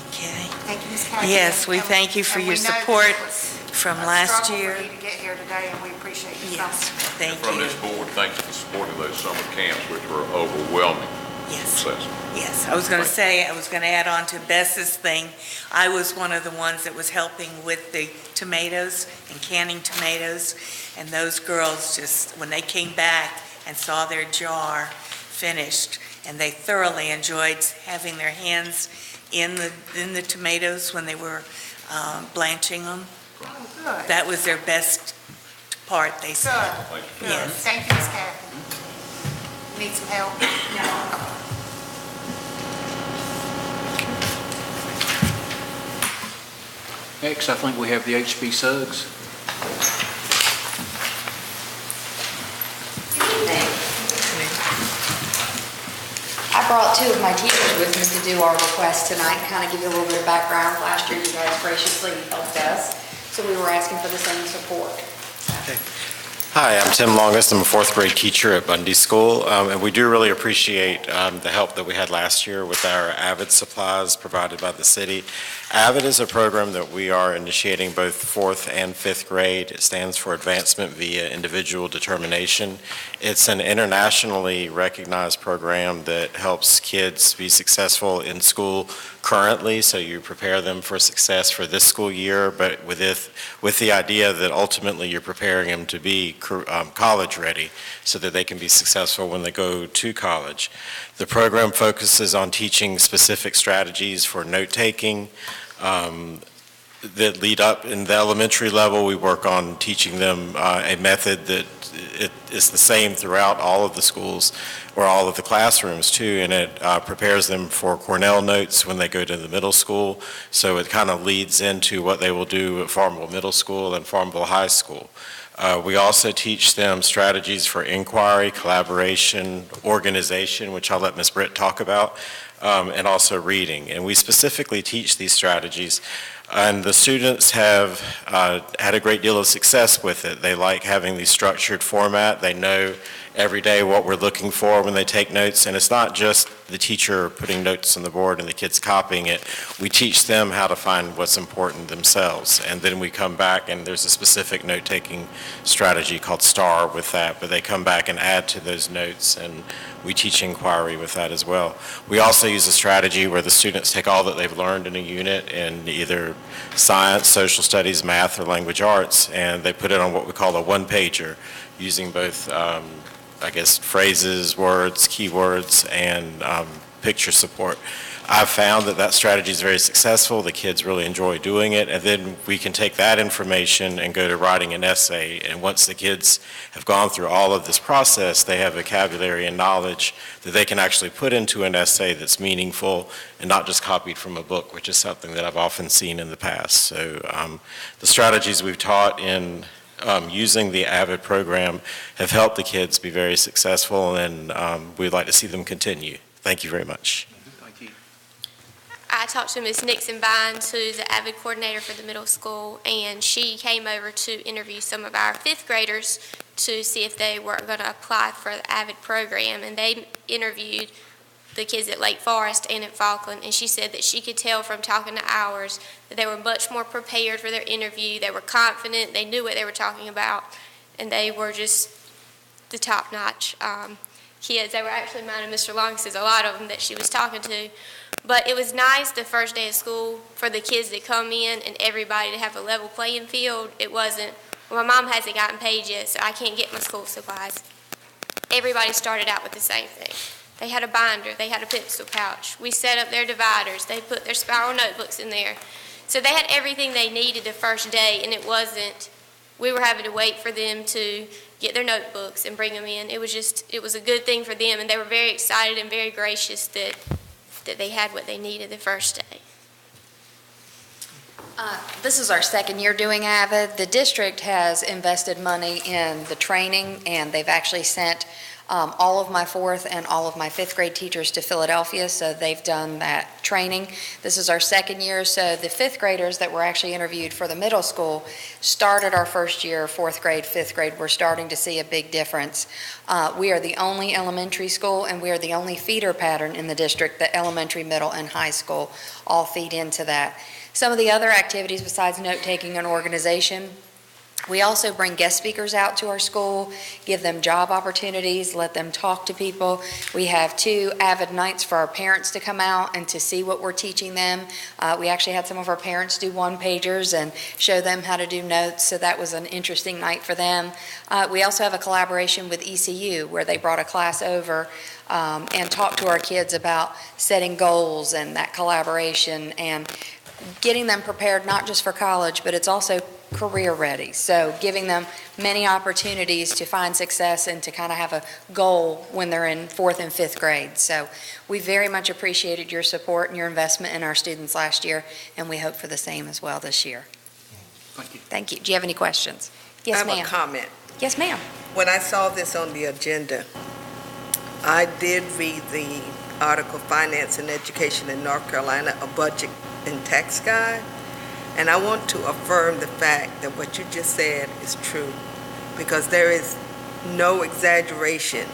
Okay. Thank you, Ms. Kathy. Yes, we And- thank you for and your we know that support it was from a last struggle year. for you to get here today, and we appreciate you coming. Yes, thank From you. this board, thank you for supporting those summer camps, which were overwhelming Yes. success. Yes, I was going to add on to Bess's thing. I was one of the ones that was helping with the tomatoes and canning tomatoes. And those girls just, when they came back and saw their jar finished, and they thoroughly enjoyed having their hands in the tomatoes when they were blanching them. Oh, good. That was their best part, they said. Good. Good. Yes. Thank you, Ms. Kathy. Need some help? No. Next, I think we have the HB Suggs. I brought two of my teachers with me to do our request tonight, kind of give you a little bit of background. Last year, you guys graciously helped us, so we were asking for the same support. Hi, I'm Tim Longest. I'm a fourth grade teacher at Bundy School, and we do really appreciate the help that we had last year with our AVID supplies provided by the city. AVID is a program that we are initiating both fourth and fifth grade. It stands for Advancement via Individual Determination. It's an internationally recognized program that helps kids be successful in school currently, so you prepare them for success for this school year, but with the idea that ultimately you're preparing them to be college ready so that they can be successful when they go to college. The program focuses on teaching specific strategies for note-taking that lead up in the elementary level. We work on teaching them a method that it is the same throughout all of the schools or all of the classrooms too, and it prepares them for Cornell notes when they go to the middle school. So it kind of leads into what they will do at Farmville Middle School and Farmville High School. We also teach them strategies for inquiry, collaboration, organization, which I'll let Ms. Britt talk about, and also reading. And we specifically teach these strategies, and the students have had a great deal of success with it. They like having the structured format. They know every day what we're looking for when they take notes, and it's not just the teacher putting notes on the board and the kids copying it. We teach them how to find what's important themselves, and then we come back and there's a specific note-taking strategy called STAR with that, but they come back and add to those notes, and we teach inquiry with that as well. We also use a strategy where the students take all that they've learned in a unit in either science, social studies, math, or language arts, and they put it on what we call a one-pager, using both phrases, words, keywords, and picture support. I've found that strategy is very successful. The kids really enjoy doing it, and then we can take that information and go to writing an essay, and once the kids have gone through all of this process, they have vocabulary and knowledge that they can actually put into an essay that's meaningful and not just copied from a book, which is something that I've often seen in the past. So the strategies we've taught in using the AVID program have helped the kids be very successful, and we'd like to see them continue. Thank you very much. Thank you. I talked to Ms. Nixon Bynes, who's the AVID coordinator for the middle school, and she came over to interview some of our fifth graders to see if they were going to apply for the AVID program, and they interviewed the kids at Lake Forest and at Falkland, and she said that she could tell from talking to ours that they were much more prepared for their interview. They were confident, they knew what they were talking about, and they were just the top-notch kids. They were actually mine and Mr. Long's, a lot of them that she was talking to. But it was nice the first day of school for the kids to come in and everybody to have a level playing field. It wasn't, well, my mom hasn't gotten paid yet, so I can't get my school supplies. Everybody started out with the same thing. They had a binder, they had a pencil pouch. We set up their dividers, they put their spiral notebooks in there. So they had everything they needed the first day, and it wasn't, we were having to wait for them to get their notebooks and bring them in. It was a good thing for them, and they were very excited and very gracious that they had what they needed the first day. This is our second year doing AVID. The district has invested money in the training, and they've actually sent all of my fourth and all of my fifth grade teachers to Philadelphia, so they've done that training. This is our second year, so the fifth graders that were actually interviewed for the middle school started our first year, fourth grade, fifth grade. We're starting to see a big difference. We are the only elementary school, and we are the only feeder pattern in the district that elementary, middle, and high school all feed into that. Some of the other activities besides note-taking and organization, we also bring guest speakers out to our school, give them job opportunities, let them talk to people. We have 2 AVID nights for our parents to come out and to see what we're teaching them. We actually had some of our parents do one-pagers and show them how to do notes, so that was an interesting night for them. We also have a collaboration with ECU where they brought a class over and talked to our kids about setting goals and that collaboration and getting them prepared not just for college, but it's also career ready. So giving them many opportunities to find success and to kind of have a goal when they're in 4th and 5th grade. So we very much appreciated your support and your investment in our students last year, and we hope for the same as well this year. Thank you. Thank you. Do you have any questions? Yes, ma'am. I have a comment. Yes, ma'am. When I saw this on the agenda, I did read the article, Finance and Education in North Carolina, a budget and tax guide, and I want to affirm the fact that what you just said is true, because there is no exaggeration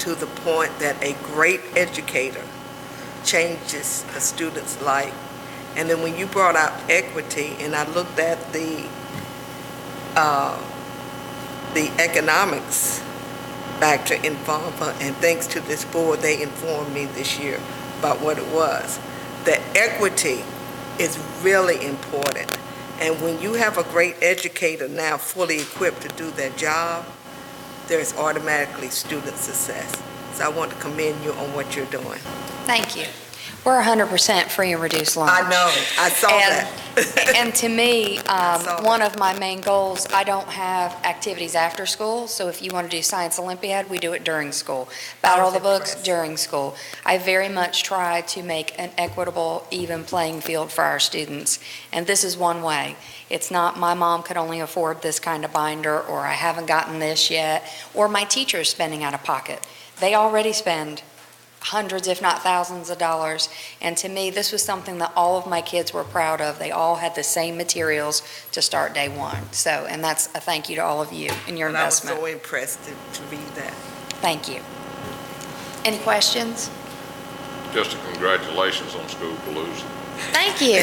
to the point that a great educator changes a student's life. And then when you brought out equity, and I looked at the economics factor in Farmville, and thanks to this board, they informed me this year about what it was. The equity is really important. And when you have a great educator now fully equipped to do their job, there's automatically student success. So I want to commend you on what you're doing. Thank you. We're 100% free and reduced lunch. I know, I saw that. And to me, one of my main goals, I don't have activities after school, so if you want to do Science Olympiad, we do it during school. Battle of the Books, during school. I very much try to make an equitable, even playing field for our students, and this is one way. It's not my mom could only afford this kind of binder, or I haven't gotten this yet, or my teacher's spending out of pocket. They already spend hundreds, if not thousands of dollars. And to me, this was something that all of my kids were proud of. They all had the same materials to start day one. So, and that's a thank you to all of you and your investment. I was so impressed to read that. Thank you. Any questions? Just a congratulations on School Palooza. Thank you.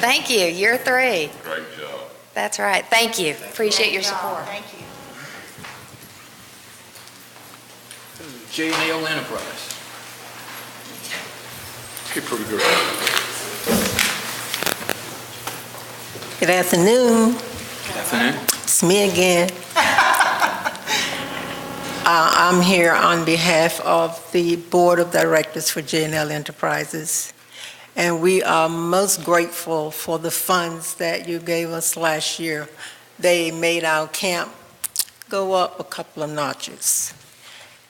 Thank you. Year 3. Great job. That's right. Thank you. Appreciate your support. Thank you. J&L Enterprise. You're pretty good. Good afternoon. Good afternoon. It's me again. I'm here on behalf of the Board of Directors for J&L Enterprises, and we are most grateful for the funds that you gave us last year. They made our camp go up a couple of notches,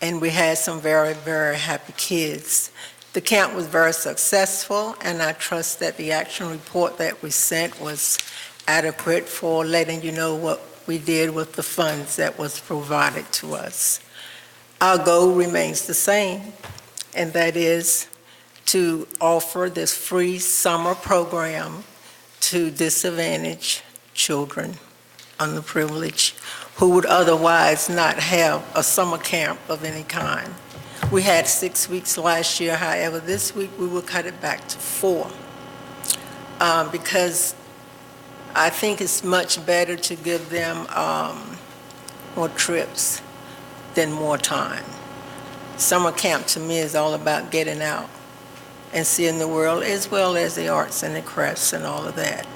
and we had some very, very happy kids. The camp was very successful, and I trust that the action report that we sent was adequate for letting you know what we did with the funds that was provided to us. Our goal remains the same, and that is to offer this free summer program to disadvantaged children, underprivileged, who would otherwise not have a summer camp of any kind. We had 6 weeks last year. However, this week we will cut it back to 4 because I think it's much better to give them more trips than more time. Summer camp to me is all about getting out and seeing the world, as well as the arts and the crafts and all of that.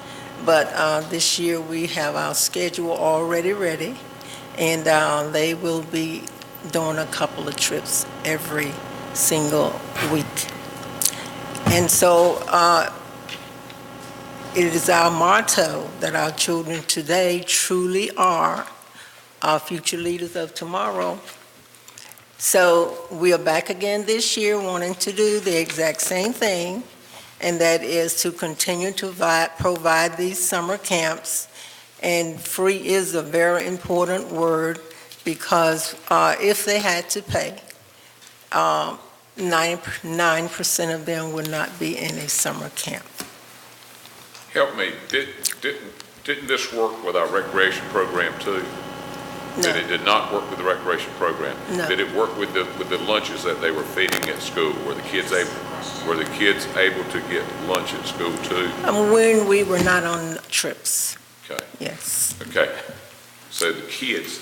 But this year we have our schedule already ready, and they will be doing a couple of trips every single week. And so it is our motto that our children today truly are our future leaders of tomorrow. So we are back again this year wanting to do the exact same thing, and that is to continue to provide these summer camps. And free is a very important word, because if they had to pay, 99% of them would not be in a summer camp. Help me, didn't this work with our recreation program too? No. It did not work with the recreation program? No. Did it work with the lunches that they were feeding at school? Were the kids able to get lunch at school too? When we were not on trips. Okay. Yes. Okay. So the kids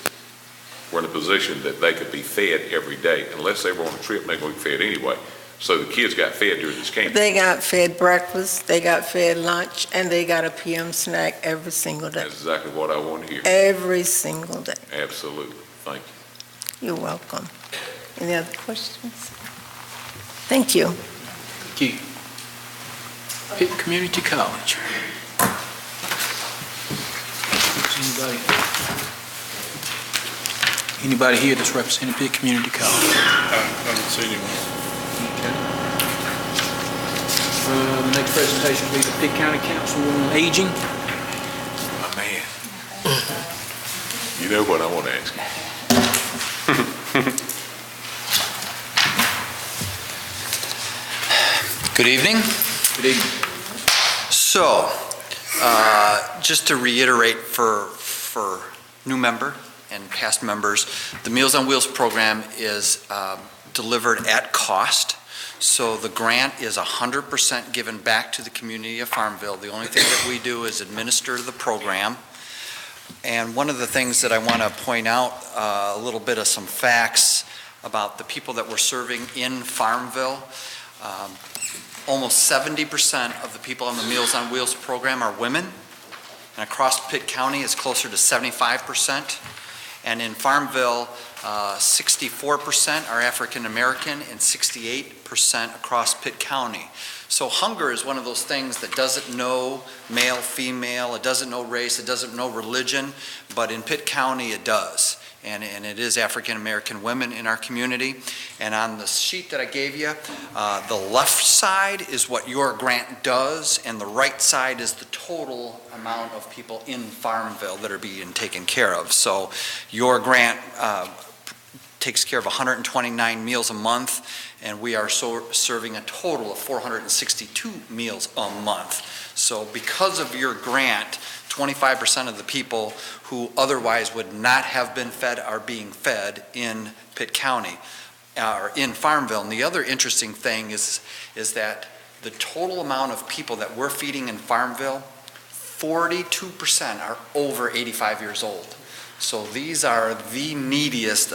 were in a position that they could be fed every day. Unless they were on a trip, they were going to be fed anyway. So the kids got fed during this camp. They got fed breakfast, they got fed lunch, and they got a PM snack every single day. That's exactly what I want to hear. Every single day. Absolutely. Thank you. You're welcome. Any other questions? Thank you. Thank you. Pitt Community College. Anybody here that's representing Pitt Community College? I don't see anyone. The next presentation will be the Pitt County Council on Aging. My man. You know what I want to ask you. Good evening. Good evening. So, just to reiterate for new member and past members, the Meals on Wheels program is delivered at cost. So the grant is 100% given back to the community of Farmville. The only thing that we do is administer the program. And one of the things that I want to point out, a little bit of some facts about the people that we're serving in Farmville. Almost 70% of the people on the Meals on Wheels program are women. And across Pitt County, it's closer to 75%. And in Farmville, 64% are African American and 68% across Pitt County. So hunger is one of those things that doesn't know male, female, it doesn't know race, it doesn't know religion, but in Pitt County it does. And it is African American women in our community. And on the sheet that I gave you, the left side is what your grant does, and the right side is the total amount of people in Farmville that are being taken care of. So your grant takes care of 129 meals a month, and we are serving a total of 462 meals a month. So because of your grant, 25% of the people who otherwise would not have been fed are being fed in Pitt County, or in Farmville. And the other interesting thing is that the total amount of people that we're feeding in Farmville, 42% are over 85 years old. So these are the neediest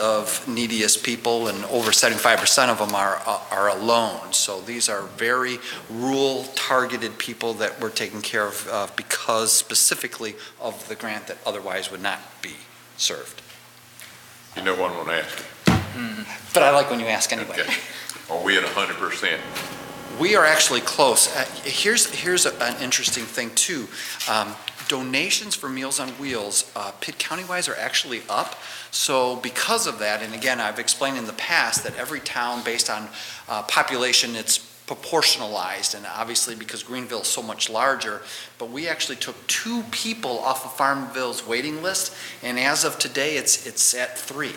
people, and over 75% of them are alone. So these are very rural, targeted people that we're taking care of because specifically of the grant that otherwise would not be served. You know what I'm going to ask you? But I like when you ask anyway. Okay. Are we at 100%? We are actually close. Here's an interesting thing too. Donations for Meals on Wheels, Pitt County-wise, are actually up. So because of that, and again, I've explained in the past that every town, based on population, it's proportionalized, and obviously because Greenville is so much larger, but we actually took 2 people off of Farmville's waiting list, and as of today, it's at 3.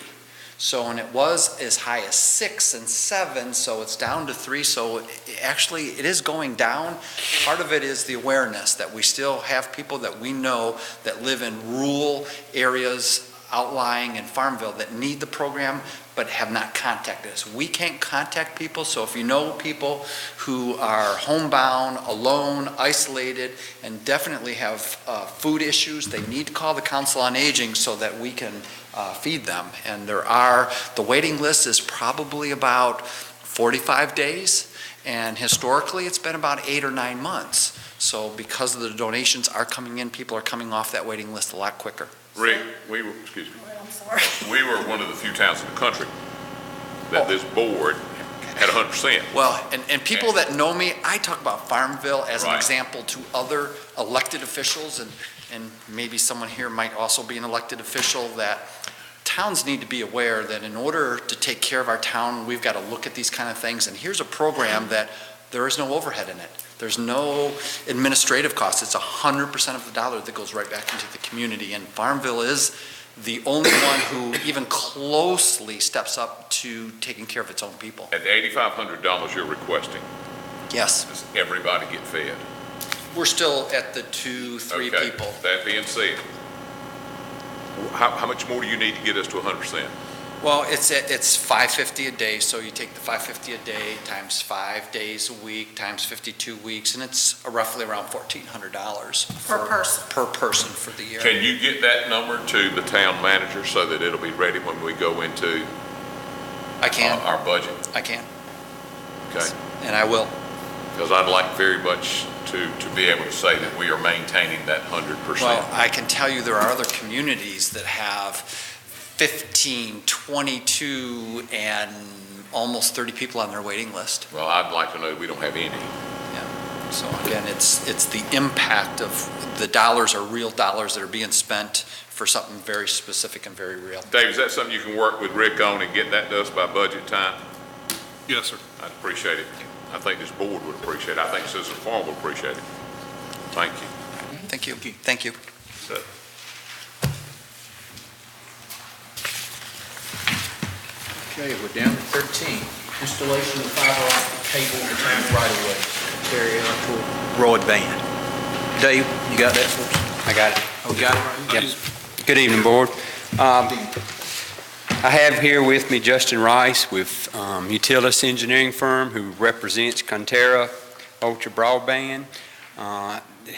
So, and it was as high as 6 and 7, so it's down to 3. So it is going down. Part of it is the awareness that we still have people that we know that live in rural areas outlying in Farmville that need the program but have not contacted us. We can't contact people, so if you know people who are homebound, alone, isolated, and definitely have food issues, they need to call the Council on Aging so that we can feed them. And the waiting list is probably about 45 days, and historically it's been about 8 or 9 months. So because the donations are coming in, people are coming off that waiting list a lot quicker. Rick, we were one of the few towns in the country that this board had 100%. Well, and people that know me, I talk about Farmville as an example to other elected officials, and maybe someone here might also be an elected official, that towns need to be aware that in order to take care of our town, we've got to look at these kind of things. And here's a program that there is no overhead in it. There's no administrative cost. It's 100% of the dollar that goes right back into the community. And Farmville is the only one who even closely steps up to taking care of its own people. At the $8,500 you're requesting, yes, does everybody get fed? We're still at the 2-3 people. That being said, how much more do you need to get us to 100%? Well, it's $550 a day, so you take the $550 a day times 5 days a week times 52 weeks, and it's roughly around $1,400 per person for the year. Can you get that number to the town manager so that it'll be ready when we go into our budget? I can. Okay. And I will. Because I'd like very much to be able to say that we are maintaining that 100%. Well, I can tell you there are other communities that have 15, 22, and almost 30 people on their waiting list. Well, I'd like to know we don't have any. Yeah. So again, it's the impact of the dollars are real dollars that are being spent for something very specific and very real. Dave, is that something you can work with Rick on and get that to us by budget time? Yes, sir. I'd appreciate it. I think this board would appreciate it. I think Citizen Farm would appreciate it. Thank you. Thank you. Thank you. So, Okay, we're down to 13. installation of fiber optic cable in the town right away. Carry on to broadband. Dave, you got that for us? I got it. Oh, got it right? Yep. Good evening, Board. I have here with me Justin Rice with Utilis Engineering Firm, who represents Conterra Ultra Broadband.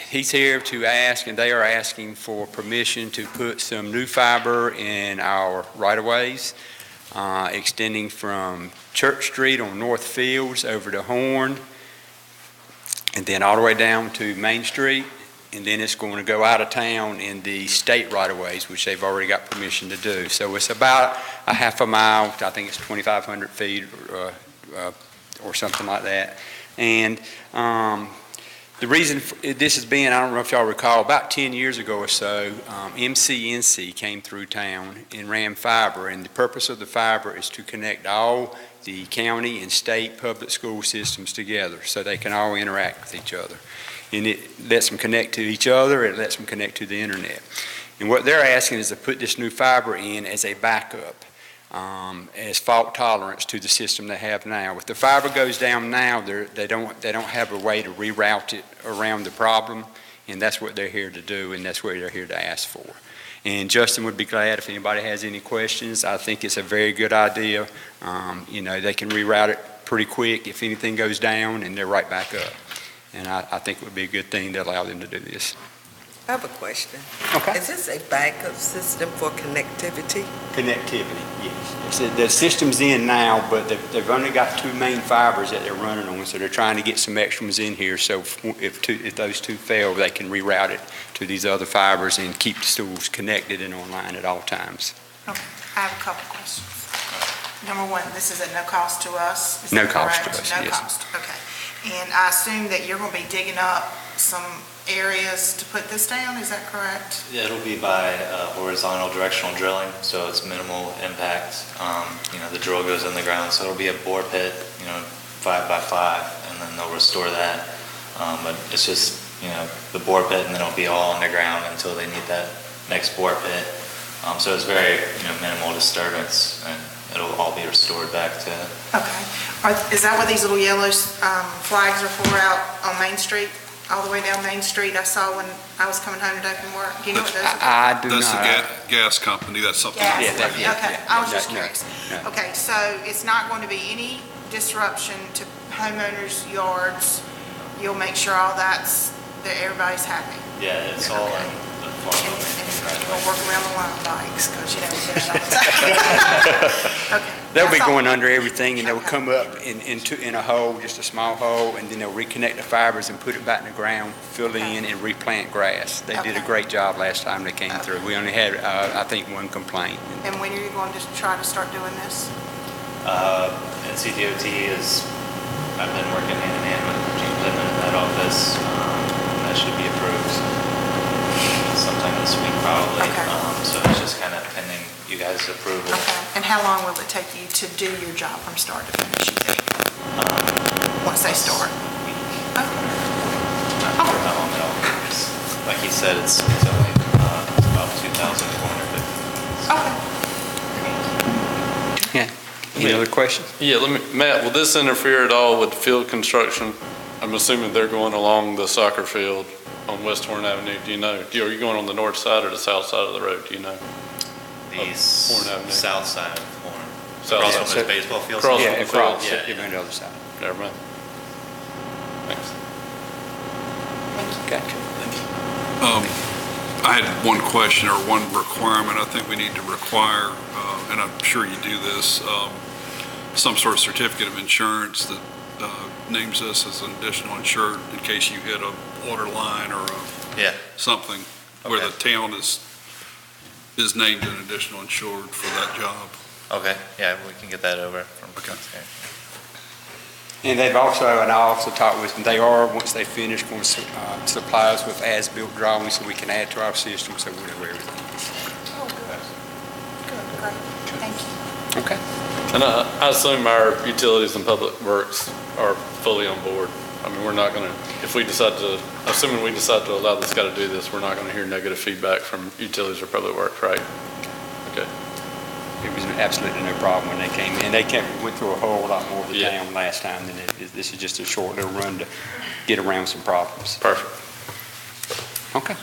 He's here to ask, and they are asking for permission to put some new fiber in our right-of-ways, extending from Church Street on North Fields over to Horn, and then all the way down to Main Street, and then it's going to go out of town in the state right-of-ways, which they've already got permission to do. So it's about a half a mile, I think it's 2,500 feet or something like that. And the reason this has been, I don't know if y'all recall, about 10 years ago or so, MCNC came through town and ran fiber, and the purpose of the fiber is to connect all the county and state public school systems together so they can all interact with each other. And it lets them connect to each other, it lets them connect to the internet. And what they're asking is to put this new fiber in as a backup, as fault tolerance to the system they have now. If the fiber goes down now, they don't have a way to reroute it around the problem, and that's what they're here to do, and that's what they're here to ask for. And Justin would be glad if anybody has any questions. I think it's a very good idea. They can reroute it pretty quick if anything goes down, and they're right back up. And I think it would be a good thing to allow them to do this. I have a question. Okay. Is this a backup system for connectivity? Connectivity, yes. The system's in now, but they've only got two main fibers that they're running on, so they're trying to get some extra ones in here, so if those two fail, they can reroute it to these other fibers and keep the schools connected and online at all times. Okay, I have a couple questions. Number one, this is at no cost to us? Is No that cost to correct? us, No yes. cost, okay. And I assume that you're going to be digging up some areas to put this down, is that correct? Yeah, it'll be by horizontal directional drilling, so it's minimal impact. The drill goes in the ground, so it'll be a bore pit, 5 by 5, and then they'll restore that. But it's just, the bore pit, and then it'll be all underground until they need that next bore pit. So it's very, minimal disturbance, and it'll all be restored back to. Okay. Is that what these little yellow flags are for out on Main Street? All the way down Main Street, I saw when I was coming home today from work. Do you know what those are? I do That's not. the gas company, that's something. Gas Yeah, company, okay. I was just no, curious. no. Okay, so it's not going to be any disruption to homeowners' yards. You'll make sure all that everybody's happy. Yeah, it's all in the farm. And you'll work around the line bikes, because you know we do that all the time. Okay. They'll be That's all. going under everything, and they'll come up in a hole, just a small hole, and then they'll reconnect the fibers and put it back in the ground, fill it in, and replant grass. They did a Okay. great job last time they came through. We only had, I think, one complaint. And when are you going to try to start doing this? NCDOT is, I've been working hand in hand with Gene Pittman in that office. That should be approved sometime this week probably. Okay. So it's just kind of pending you guys' approval. Okay. And how long will it take you to do your job from start to finish, you think? Once they start? Not sure how long it'll take. Like he said, it's only about 2,450. Okay. Yeah. Any other questions? Yeah, Matt, will this interfere at all with field construction? I'm assuming they're going along the soccer field on West Horn Avenue. Do you know? Are you going on the north side or the south side of the road? Do you know? The Horn Avenue. south side of Horn. South Across side. from those baseball fields? Across Yeah, from the across, field. you're going to the other side. Never mind. Thanks. Gotcha. I had one question or one requirement I think we need to require, and I'm sure you do this, some sort of certificate of insurance that names us as an additional insured in case you hit a water line or something where the town is named an additional insured for that job. Okay, yeah, we can get that over from. Okay. And they've also, and I also talked with them, they are, once they finish, going to supply us with as-built drawings so we can add to our system, so we know where everything is. Oh, good. Good, great. Thank you. Okay. And I assume our utilities and public works are fully on board. I mean, we're not going to, assuming we decide to allow this guy to do this, we're not going to hear negative feedback from utilities or public works, right? Okay. It was was absolutely no problem when they came in. They went through a whole lot more of the town last time than this is just a short little run to get around some problems. Perfect. Okay.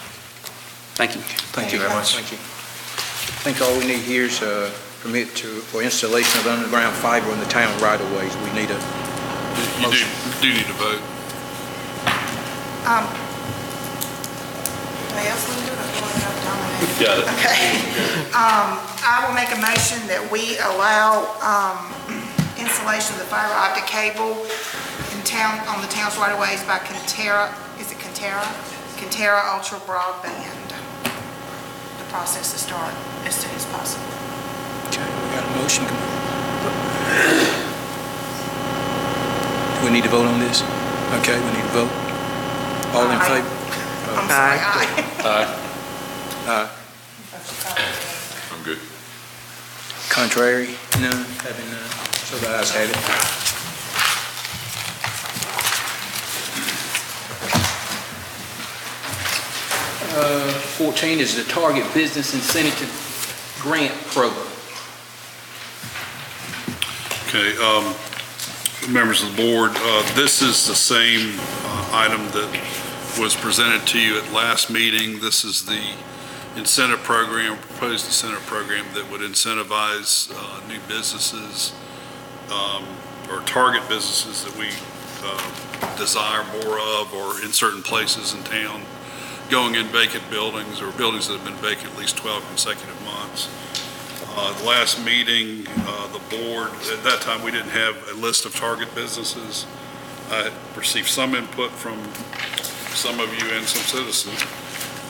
Thank you. Thank you very much. Thank you. I think all we need here is a permit for installation of underground fiber in the town right-of-ways. We need a You motion. do need to vote. Anybody else want to do it? I feel like I've dominated. Got it. Okay. I will make a motion that we allow installation of the fiber optic cable in town, on the town's right-of-ways by Cantera, is it Cantera? Cantera Ultra Broadband. The process to start as soon as possible. Okay, we got a motion. Do we need to vote on this? Okay, we need to vote. All in favor? I'm sorry, aye. Aye. I'm good. Contrary? None. Having none. So the ayes have it. Uh, 14 is the Target Business Incentive Grant Program. Okay, members of the board, this is the same item that was presented to you at last meeting. This is the incentive program, proposed incentive program that would incentivize new businesses or target businesses that we desire more of, or in certain places in town, going in vacant buildings or buildings that have been vacant at least 12 consecutive months. The last meeting, the board, at that time, we didn't have a list of target businesses. I received some input from some of you and some citizens,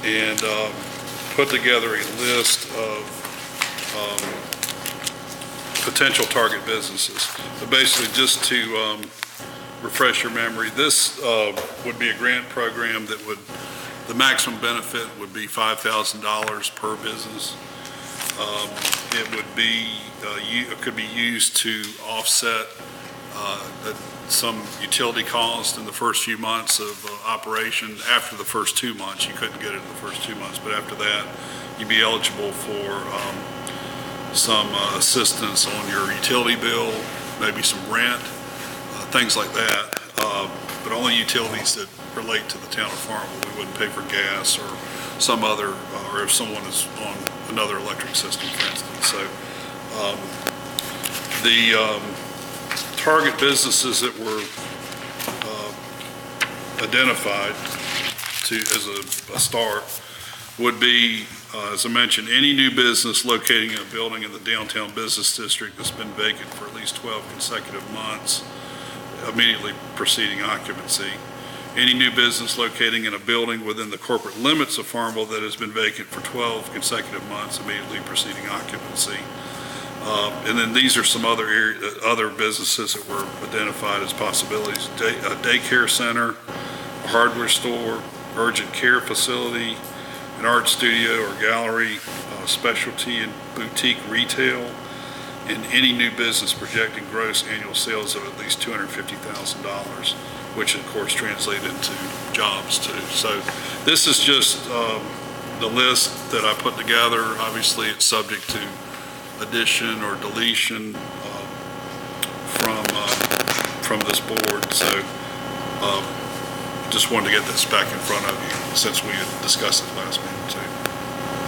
and put together a list of potential target businesses. But basically, just to refresh your memory, this would be a grant program that would, the maximum benefit would be $5,000 per business. It would be, could be used to offset some utility cost in the first few months of operation. After the first 2 months, you couldn't get it in the first 2 months, but after that, you'd be eligible for some assistance on your utility bill, maybe some rent, things like that. But only utilities that relate to the town of Farmville. We wouldn't pay for gas or some other, or if someone is on another electric system, for instance. So the target businesses that were identified as a start would be, as I mentioned, any new business locating in a building in the downtown business district that's been vacant for at least 12 consecutive months, immediately preceding occupancy. Any new business locating in a building within the corporate limits of Farmville that has been vacant for 12 consecutive months, immediately preceding occupancy. And then these are some other businesses that were identified as possibilities: a daycare center, a hardware store, urgent care facility, an art studio or gallery, specialty and boutique retail, and any new business projecting gross annual sales of at least $250,000, which of course translate into jobs too. So this is just the list that I put together. Obviously, it's subject to addition or deletion from this board. So just wanted to get this back in front of you since we had discussed it last meeting too.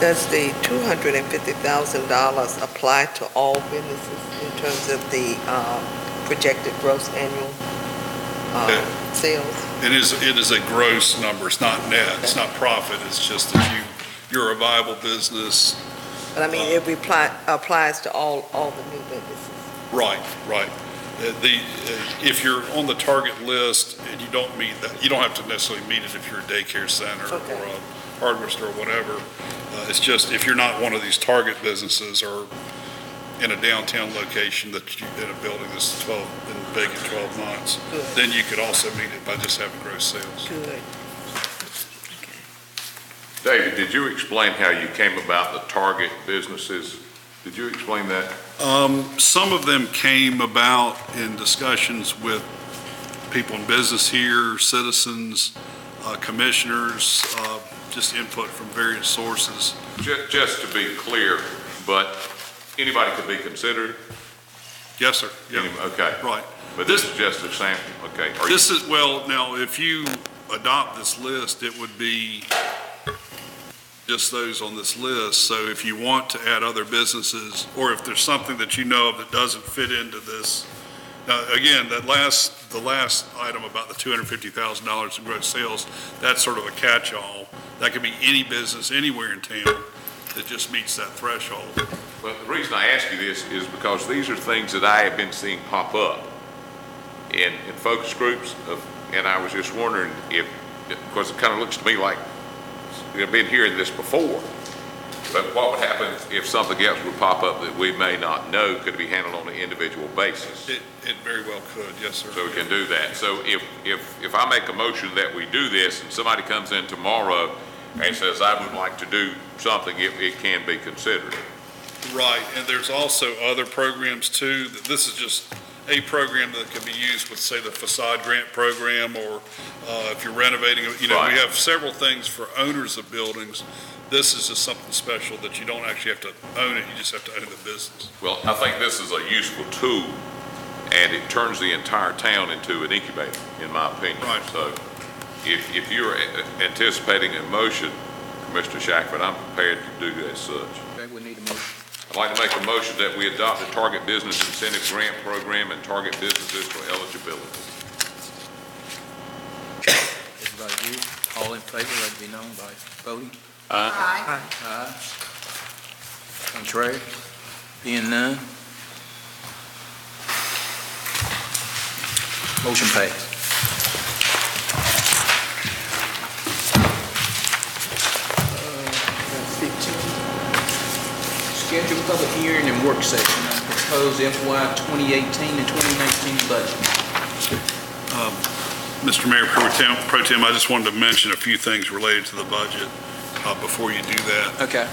Does the $250,000 apply to all businesses in terms of the projected gross annual sales? It is a gross number. It's not net. It's not profit. It's just that you're a viable business. But I mean, it applies to all the new businesses. Right. If you're on the target list and you don't meet that, you don't have to necessarily meet it if you're a daycare center or a hardware store or whatever. It's just if you're not one of these target businesses or in a downtown location that you, in a building that's been vacant 12 months, then you could also meet it by just having gross sales. Good. David, did you explain how you came about the target businesses? Did you explain that? Some of them came about in discussions with people in business here, citizens, commissioners, just input from various sources. Just to be clear, but anybody could be considered? Yes, sir. Yep. Okay. Right. But this is just a sample, okay? This is, well, now, if you adopt this list, it would be just those on this list. So if you want to add other businesses, or if there's something that you know of that doesn't fit into this, again, the last item about the $250,000 in gross sales, that's sort of a catch-all. That could be any business anywhere in town that just meets that threshold. Well, the reason I ask you this is because these are things that I have been seeing pop up in focus groups, and I was just wondering if, because it kind of looks to me like we've been hearing this before, but what would happen if something else would pop up that we may not know could be handled on an individual basis? It very well could, yes, sir. So we can do that. So if I make a motion that we do this and somebody comes in tomorrow and says, I would like to do something, it can be considered. Right, and there's also other programs too. This is just a program that can be used with, say, the facade grant program, or if you're renovating, we have several things for owners of buildings. This is just something special that you don't actually have to own it, you just have to own the business. Well, I think this is a useful tool, and it turns the entire town into an incubator, in my opinion. Right. So if you're anticipating a motion, Mr. Shackford, I'm prepared to do as such. Okay, we need a motion. I'd like to make a motion that we adopt the Target Business Incentive Grant Program and target businesses for eligibility. Everybody good? All in favor, let it be known by voting. Aye. Aye. Contrary? Being none? Motion passed. Scheduled public hearing and work session on proposed FY 2018 and 2019 budget. Mr. Mayor Pro Tem, I just wanted to mention a few things related to the budget before you do that. Okay.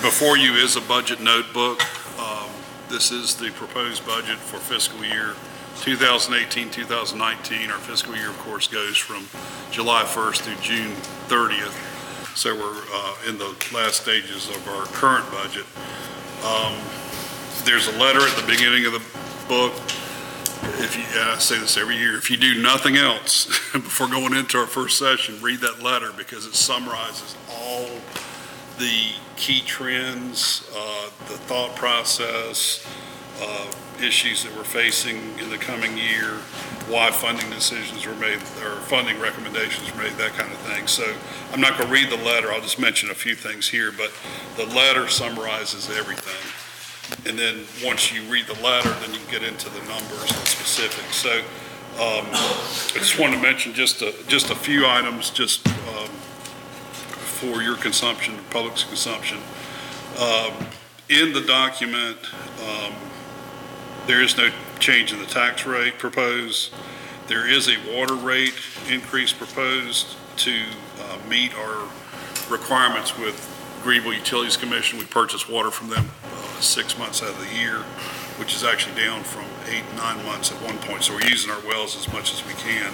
Before you is a budget notebook. This is the proposed budget for fiscal year 2018, 2019. Our fiscal year, of course, goes from July 1st through June 30th. So we're in the last stages of our current budget. There's a letter at the beginning of the book. I say this every year, if you do nothing else before going into our first session, read that letter, because it summarizes all the key trends, the thought process, issues that we're facing in the coming year, why funding decisions were made, or funding recommendations were made, that kind of thing. So I'm not going to read the letter, I'll just mention a few things here, but the letter summarizes everything. And then once you read the letter, then you can get into the numbers and specifics. So I just wanted to mention just a few items just for your consumption, public's consumption. In the document, there is no change in the tax rate proposed. There is a water rate increase proposed to meet our requirements with Greenville Utilities Commission. We purchase water from them 6 months out of the year, which is actually down from 8-9 months at one point. So we're using our wells as much as we can.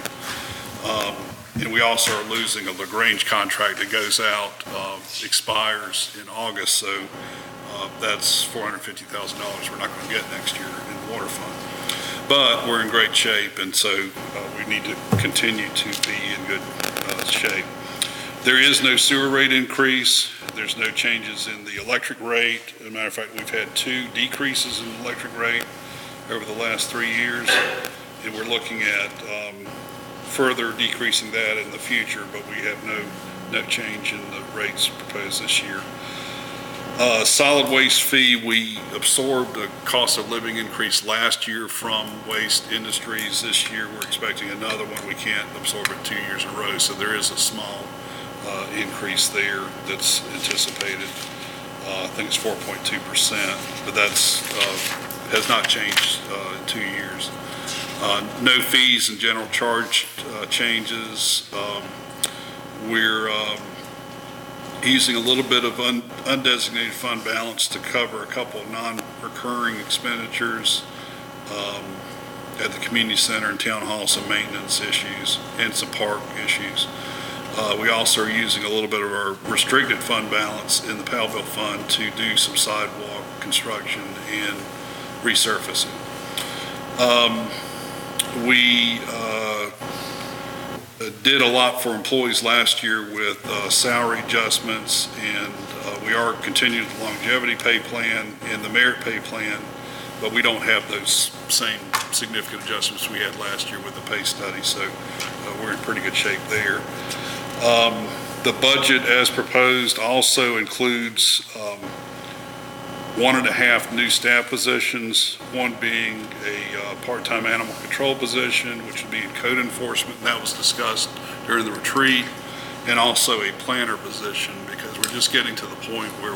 And we also are losing a LaGrange contract that goes out, expires in August. So that's $450,000 we're not going to get next year in the water fund. But we're in great shape, and so we need to continue to be in good shape. There is no sewer rate increase. There's no changes in the electric rate. As a matter of fact, we've had 2 decreases in the electric rate over the last 3 years, and we're looking at further decreasing that in the future, but we have no change in the rates proposed this year. Solid waste fee, we absorbed a cost of living increase last year from waste industries. This year, we're expecting another one. We can't absorb it 2 years in a row, so there is a small increase there that's anticipated. I think it's 4.2%, but that's has not changed in 2 years. No fees and general charge changes. We're using a little bit of undesignated fund balance to cover a couple of non-recurring expenditures at the community center and town hall, some maintenance issues and some park issues. We also are using a little bit of our restricted fund balance in the Farmville Fund to do some sidewalk construction and resurfacing. We did a lot for employees last year with salary adjustments, and we are continuing the longevity pay plan and the merit pay plan, but we don't have those same significant adjustments we had last year with the pay study, so we're in pretty good shape there. The budget as proposed also includes 1.5 new staff positions, one being a part-time animal control position, which would be in code enforcement, and that was discussed during the retreat, and also a planner position, because we're just getting to the point where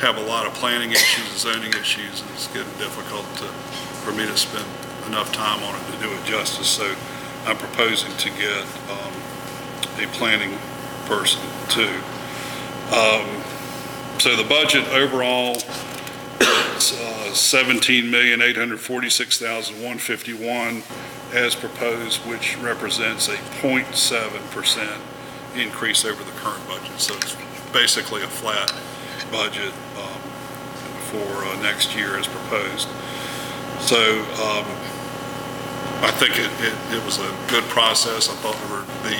have a lot of planning issues and zoning issues, and it's getting difficult for me to spend enough time on it to do it justice. So I'm proposing to get a planning person too. So the budget overall is $17,846,151 as proposed, which represents a 0.7% increase over the current budget. So it's basically a flat budget for next year as proposed. So I think it was a good process. I thought the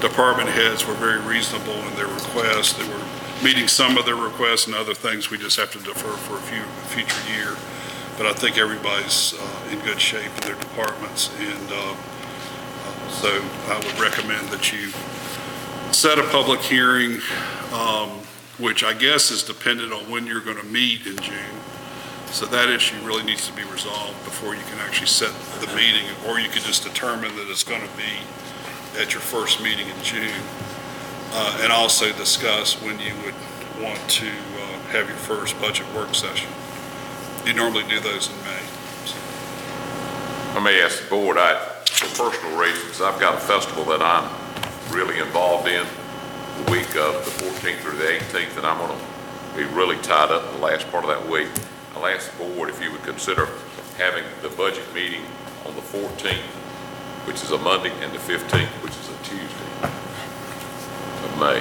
department heads were very reasonable in their requests. They were meeting some of their requests, and other things we just have to defer for a future year. But I think everybody's in good shape in their departments, and so I would recommend that you set a public hearing, which I guess is dependent on when you're going to meet in June. So that issue really needs to be resolved before you can actually set the meeting, or you could just determine that it's going to be at your first meeting in June. And also discuss when you would want to have your first budget work session. You normally do those in May. I may ask the board, for personal reasons, I've got a festival that I'm really involved in the week of the 14th through the 18th, and I'm going to be really tied up in the last part of that week. I'll ask the board if you would consider having the budget meeting on the 14th, which is a Monday, and the 15th, which is a Tuesday of May.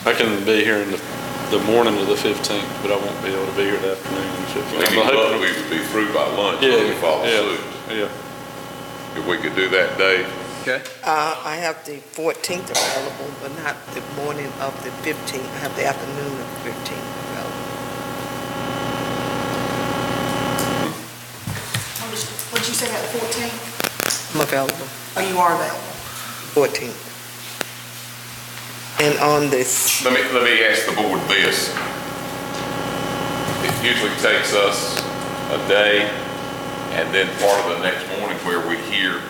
I can be here in the morning of the 15th, but I won't be able to be here the afternoon of the 15th. Maybe we would be through by lunch when we follow suit. Yeah. If we could do that day. Okay. I have the 14th available, but not the morning of the 15th. I have the afternoon of the 15th available. What'd you say about the 14th? I'm available. Oh, you are available? 14th. And on this... Let me ask the board this. It usually takes us a day and then part of the next morning where we hear,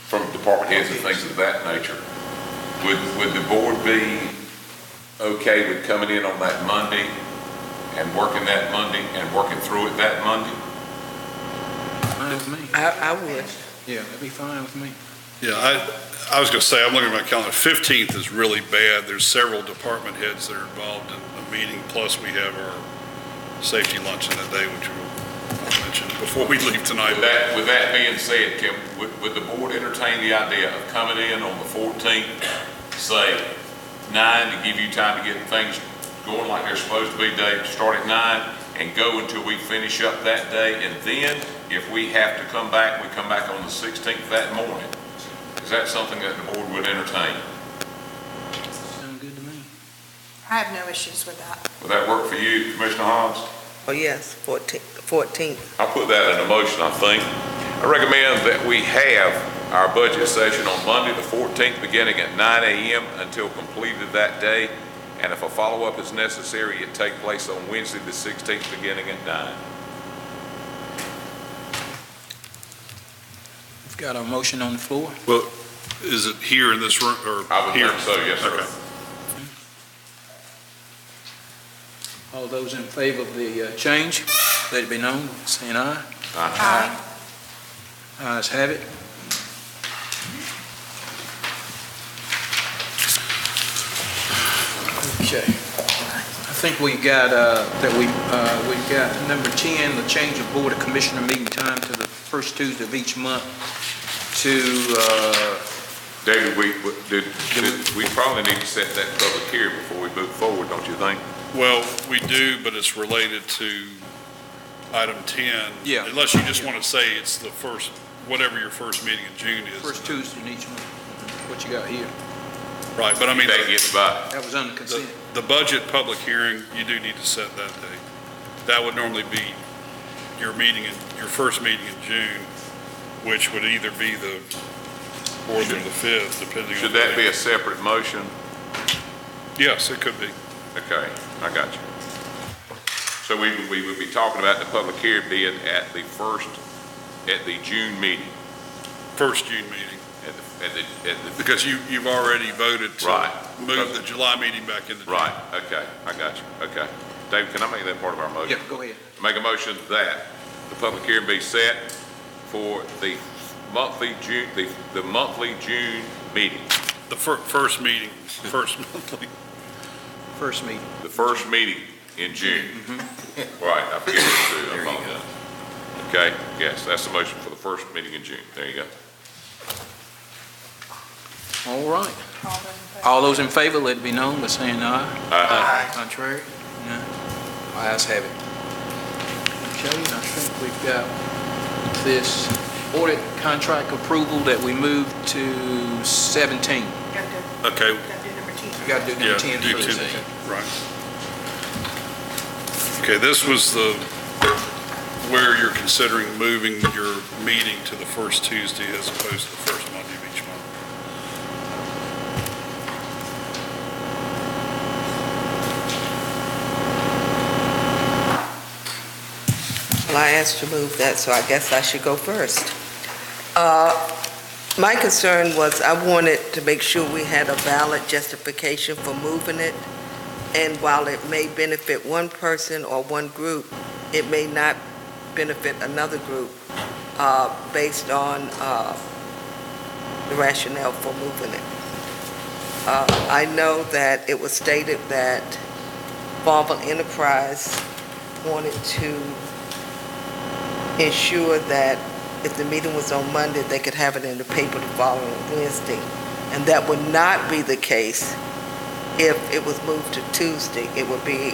from department heads and things of that nature. Would the board be okay with coming in on that Monday and working that Monday and working through it that Monday? Fine with me. I would. Yeah, that'd be fine with me. Yeah, I was going to say, I'm looking at my calendar, 15th is really bad. There's several department heads that are involved in a meeting, plus we have our safety luncheon that day, which I'll mention before we leave tonight. With that being said, Kim, would the board entertain the idea of coming in on the 14th, say 9, to give you time to get things going like they're supposed to be, Dave, start at 9 and go until we finish up that day, and then if we have to come back, we come back on the 16th that morning? Is that something that the board would entertain? Sound good to me. I have no issues with that. Would that work for you, Commissioner Hobbs? Oh, yes, 14th. I'll put that in a motion, I think. I recommend that we have our budget session on Monday, the 14th, beginning at 9 a.m. until completed that day. And if a follow-up is necessary, it take place on Wednesday, the 16th, beginning at 9. We've got a motion on the floor. Well, is it here in this room, or I would here? think so, yes, sir. Okay. All those in favor of the change, let it be known, saying aye. Aye. Ayes have it. Okay. I think we've got number 10, the change of Board of Commissioner meeting time to the first Tuesday of each month to, David, we probably need to set that public hearing before we move forward, don't you think? Well, we do, but it's related to item 10. Yeah. Unless you just want to say it's the first, whatever your first meeting in June is. first Tuesday in each month, what you got here. Right, but I mean, That gets by. That was under consent. the budget public hearing, you do need to set that date. That would normally be your meeting, your first meeting in June, which would either be the 4th or the 5th, depending on. Should that be a separate motion? Yes, it could be. Okay, I got you. So we would be talking about the public hearing being at the June meeting. First June meeting. Because you've already voted to move the July meeting back into June. Right, okay, I got you, okay. David, can I make that part of our motion? Yeah, go ahead. Make a motion that the public hearing be set for the monthly June, the monthly June meeting. The first meeting, first monthly. First meeting. The first meeting in June. Right, I forget what to do. I'm on that. Okay, yes, that's the motion for the first meeting in June. There you go. All right. All those in favor, let it be known by saying aye. Aye. Contrary? No. Ayes have it. Okay, and I think we've got this audit contract approval that we moved to 17. Okay. We got to do number 10 do first. 10, right. Okay, this was where you're considering moving your meeting to the first Tuesday as opposed to the first Monday of each month. Well, I asked to move that, so I guess I should go first. My concern was I wanted to make sure we had a valid justification for moving it. And while it may benefit one person or one group, it may not benefit another group based on the rationale for moving it. I know that it was stated that Farmville Enterprise wanted to ensure that if the meeting was on Monday, they could have it in the paper the following Wednesday. And that would not be the case if it was moved to Tuesday. It would be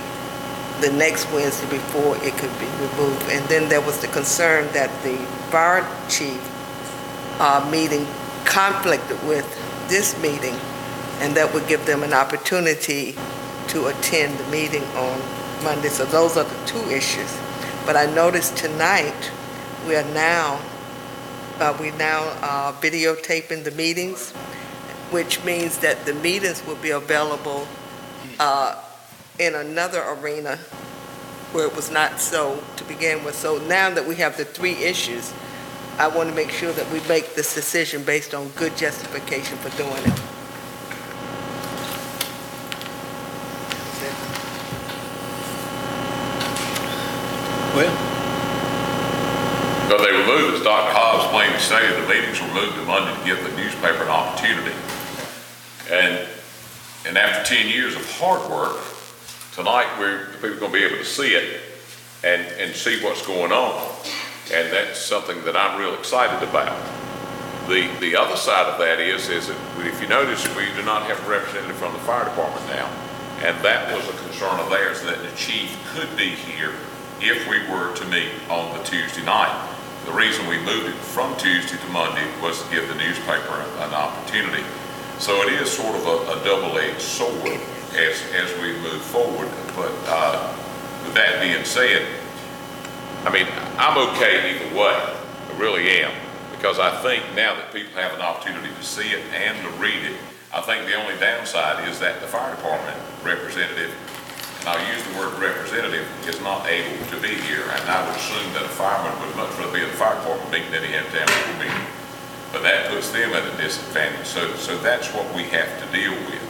the next Wednesday before it could be removed. And then there was the concern that the fire chief meeting conflicted with this meeting, and that would give them an opportunity to attend the meeting on Monday. So those are the two issues. But I noticed tonight, we now videotaping the meetings, which means that the meetings will be available in another arena where it was not so to begin with. So now that we have the three issues, I want to make sure that we make this decision based on good justification for doing it. But they were moved, as Dr. Hobbs plainly stated, the meetings were moved to Monday to give the newspaper an opportunity. And after 10 years of hard work, tonight the people are going to be able to see it and see what's going on. And that's something that I'm real excited about. The other side of that is that if you notice, we do not have a representative from the fire department now. And that was a concern of theirs, that the chief could be here if we were to meet on the Tuesday night. The reason we moved it from Tuesday to Monday was to give the newspaper an opportunity. So it is sort of a double-edged sword as we move forward. But with that being said, I mean, I'm okay either way. I really am. Because I think now that people have an opportunity to see it and to read it, I think the only downside is that the fire department representative, and I'll use the word representative, is not able to be here. And I would assume that a fireman would much rather be at the fire department meeting than he had to have a meeting. But that puts them at a disadvantage. So that's what we have to deal with.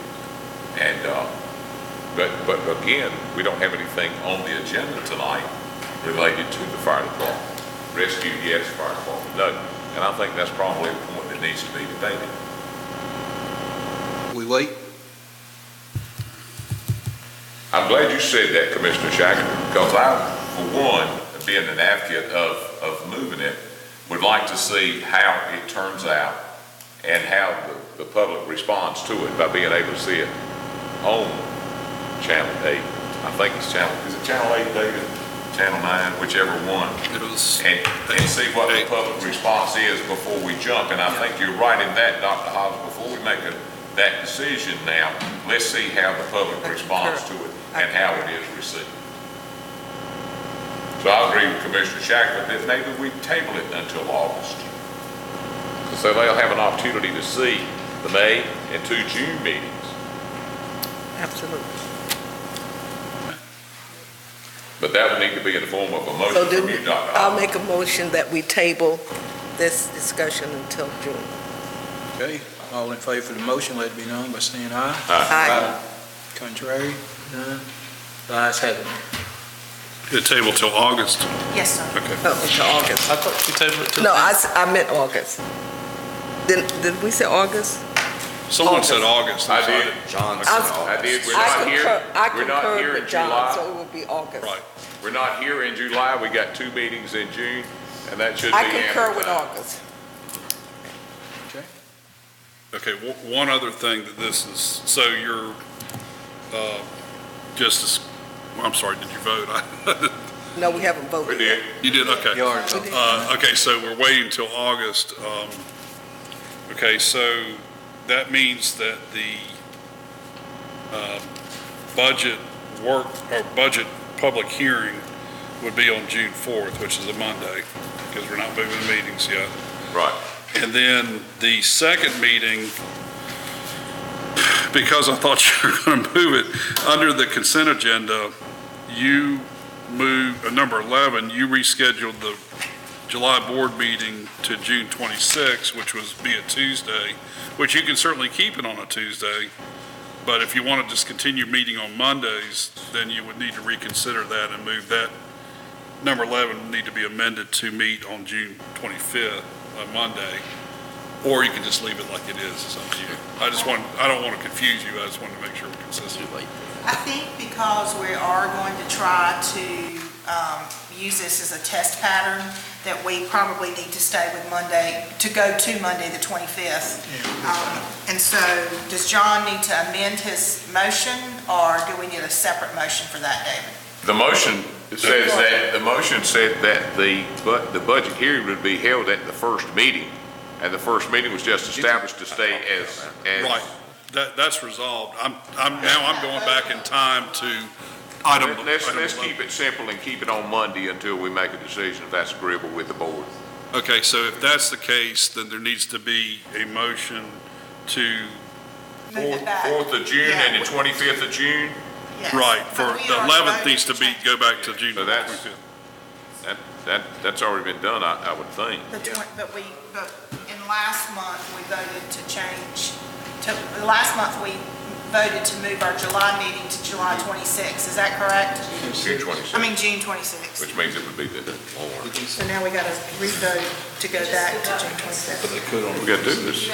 And but again, we don't have anything on the agenda tonight related to the fire department. Rescue, yes. Fire department, no. And I think that's probably a point that needs to be debated. I'm glad you said that, Commissioner Shackleton, because I, for one, being an advocate of moving it, would like to see how it turns out and how the public responds to it by being able to see it on Channel 8. I think it's is it Channel 8, David? Channel 9, whichever one. It was. And see what the public response is before we jump. And I think you're right in that, Dr. Hobbs, before we make that decision now, let's see how the public responds to it and how it is received. So I agree with Commissioner Shackleton that maybe we table it until August. So they'll have an opportunity to see the May and 2 June meetings. Absolutely. But that would need to be in the form of a motion So from you, Dr. I'll Hobbs. make a motion that we table this discussion until June. Okay, all in favor of the motion, let it be known by saying aye. Aye. Contrary, none. The ayes have it. The table till August. Yes, sir. Okay. Until August. I thought we tabled it till. No, I meant August. Did we say August? Someone said August. I did. John I did. We're not here. I We're not concurred here in with John, July. so it would be August. Right. We're not here in July. We got 2 meetings in June, and that should be I concur with advertised. August. Okay, one other thing that this is, so you're, I'm sorry, did you vote? No, we haven't voted. We did. You did, okay. You already voted. Okay, so we're waiting till August. Okay, so that means that the budget public hearing would be on June 4th, which is a Monday, because we're not moving the meetings yet. Right. And then the second meeting, because I thought you were going to move it, under the consent agenda, you moved, number 11, you rescheduled the July board meeting to June 26, which was be a Tuesday, which you can certainly keep it on a Tuesday, but if you want to just continue meeting on Mondays, then you would need to reconsider that and move that. Number 11 would need to be amended to meet on June 25th, Monday, or you can just leave it like it is. It's up to you. I don't want to confuse you. I just want to make sure we're consistent. I think because we are going to try to use this as a test pattern, that we probably need to stay with Monday, to go to Monday the 25th. And so, does John need to amend his motion, or do we need a separate motion for that, David? The motion said that the budget hearing would be held at the first meeting, and the first meeting was just established to stay as. Right, that's resolved. I'm going back in time to item. Let's keep it simple and keep it on Monday until we make a decision if that's agreeable with the board. Okay, so if that's the case, then there needs to be a motion to. 4th of June and the 25th of June? Yes. Right, for But we the already 11th voted needs to be, change go back to June So 25th. That's already been done, I would think. But in last month, we voted to change, last month we voted to move our July meeting to July 26. Is that correct? June 26th. I mean, June 26. Which means it would be the longer. So now we got to re-vote to go back to June 26. We got to do this.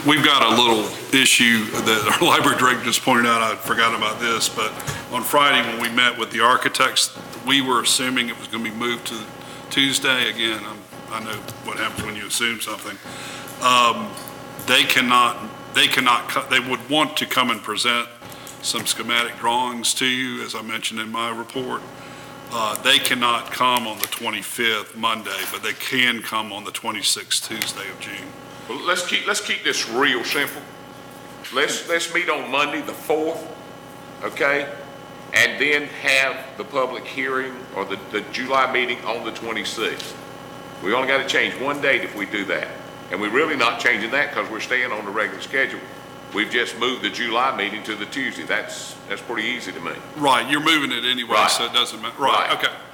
We've got a little issue that our library director just pointed out. I forgot about this, but on Friday when we met with the architects, we were assuming it was going to be moved to Tuesday. Again, I know what happens when you assume something. They would want to come and present some schematic drawings to you, as I mentioned in my report. They cannot come on the 25th Monday, but they can come on the 26th Tuesday of June. Well, let's keep this real simple. Let's meet on Monday, the 4th, okay? And then have the public hearing or the July meeting on the 26th. We only got to change one date if we do that. And we're really not changing that because we're staying on the regular schedule. We've just moved the July meeting to the Tuesday. That's pretty easy to me. Right, you're moving it anyway, Right. So it doesn't matter. Right,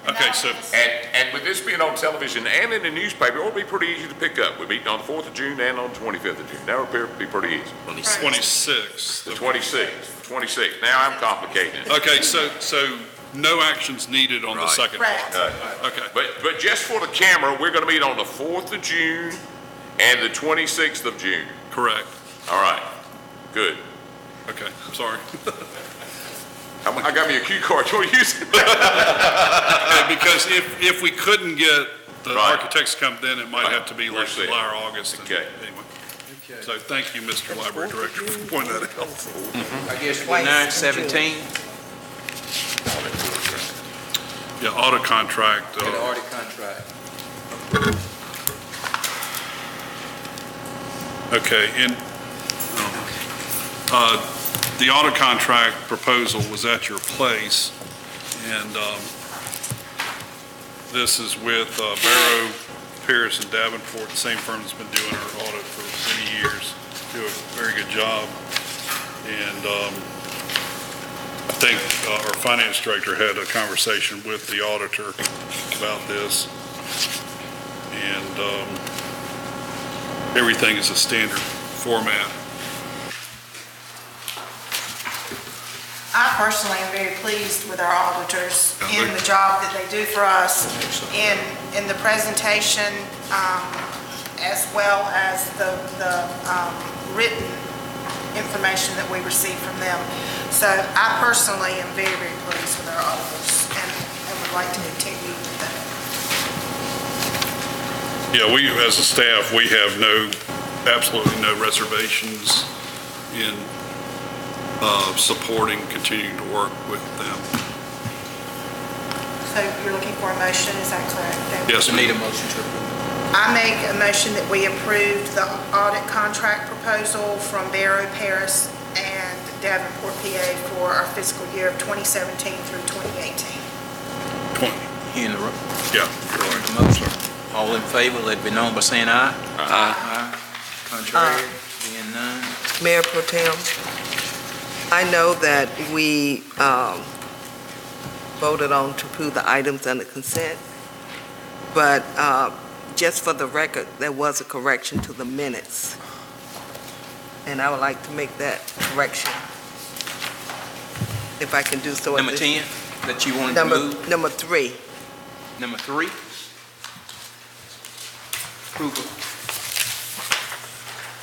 okay, so. And with this being on television and in the newspaper, it'll be pretty easy to pick up. We're meeting on the 4th of June and on the 25th of June. That would be pretty easy. 26th. The 26th. Now I'm complicating it. Okay, so no actions needed on the second part. Okay. But just for the camera, we're going to meet on the 4th of June and the 26th of June. Correct. All right, good. Okay, I'm sorry. I got me a cue card, you want to use it? Because if we couldn't get the Right. architects to come, then it might have to be like We'll see. July or August. Okay. Anyway. So thank you, Mr. Library Director, for pointing that out. I guess we're 9/17. Yeah, audit contract. The audit contract. Okay, and the audit contract proposal was at your place, and this is with Barrow, Pierce, and Davenport, the same firm that's been doing our audit for many years. Do a very good job, and I think our finance director had a conversation with the auditor about this, and everything is a standard format. I personally am very pleased with our auditors in the job that they do for us in the presentation, as well as the written information that we receive from them. So I personally am very, very pleased with our auditors and would like to continue with that. Yeah, we, as a staff, we have absolutely no reservations in supporting, continuing to work with them. So you're looking for a motion, is that correct, David? Yes, We need a motion to approve. I make a motion that we approve the audit contract proposal from Barrow, Paris, and Davenport, PA for our fiscal year of 2017 through 2018. 20. In the room. Yeah, you're right. Motion. All in favor, let it be known by saying aye. Aye. Contrary, being none. Mayor Pro Tem, I know that we voted on to approve the items under consent, but just for the record, there was a correction to the minutes, and I would like to make that correction, if I can do so. at Number this- 10, that you wanted to move. Number 3. Number 3. Approval.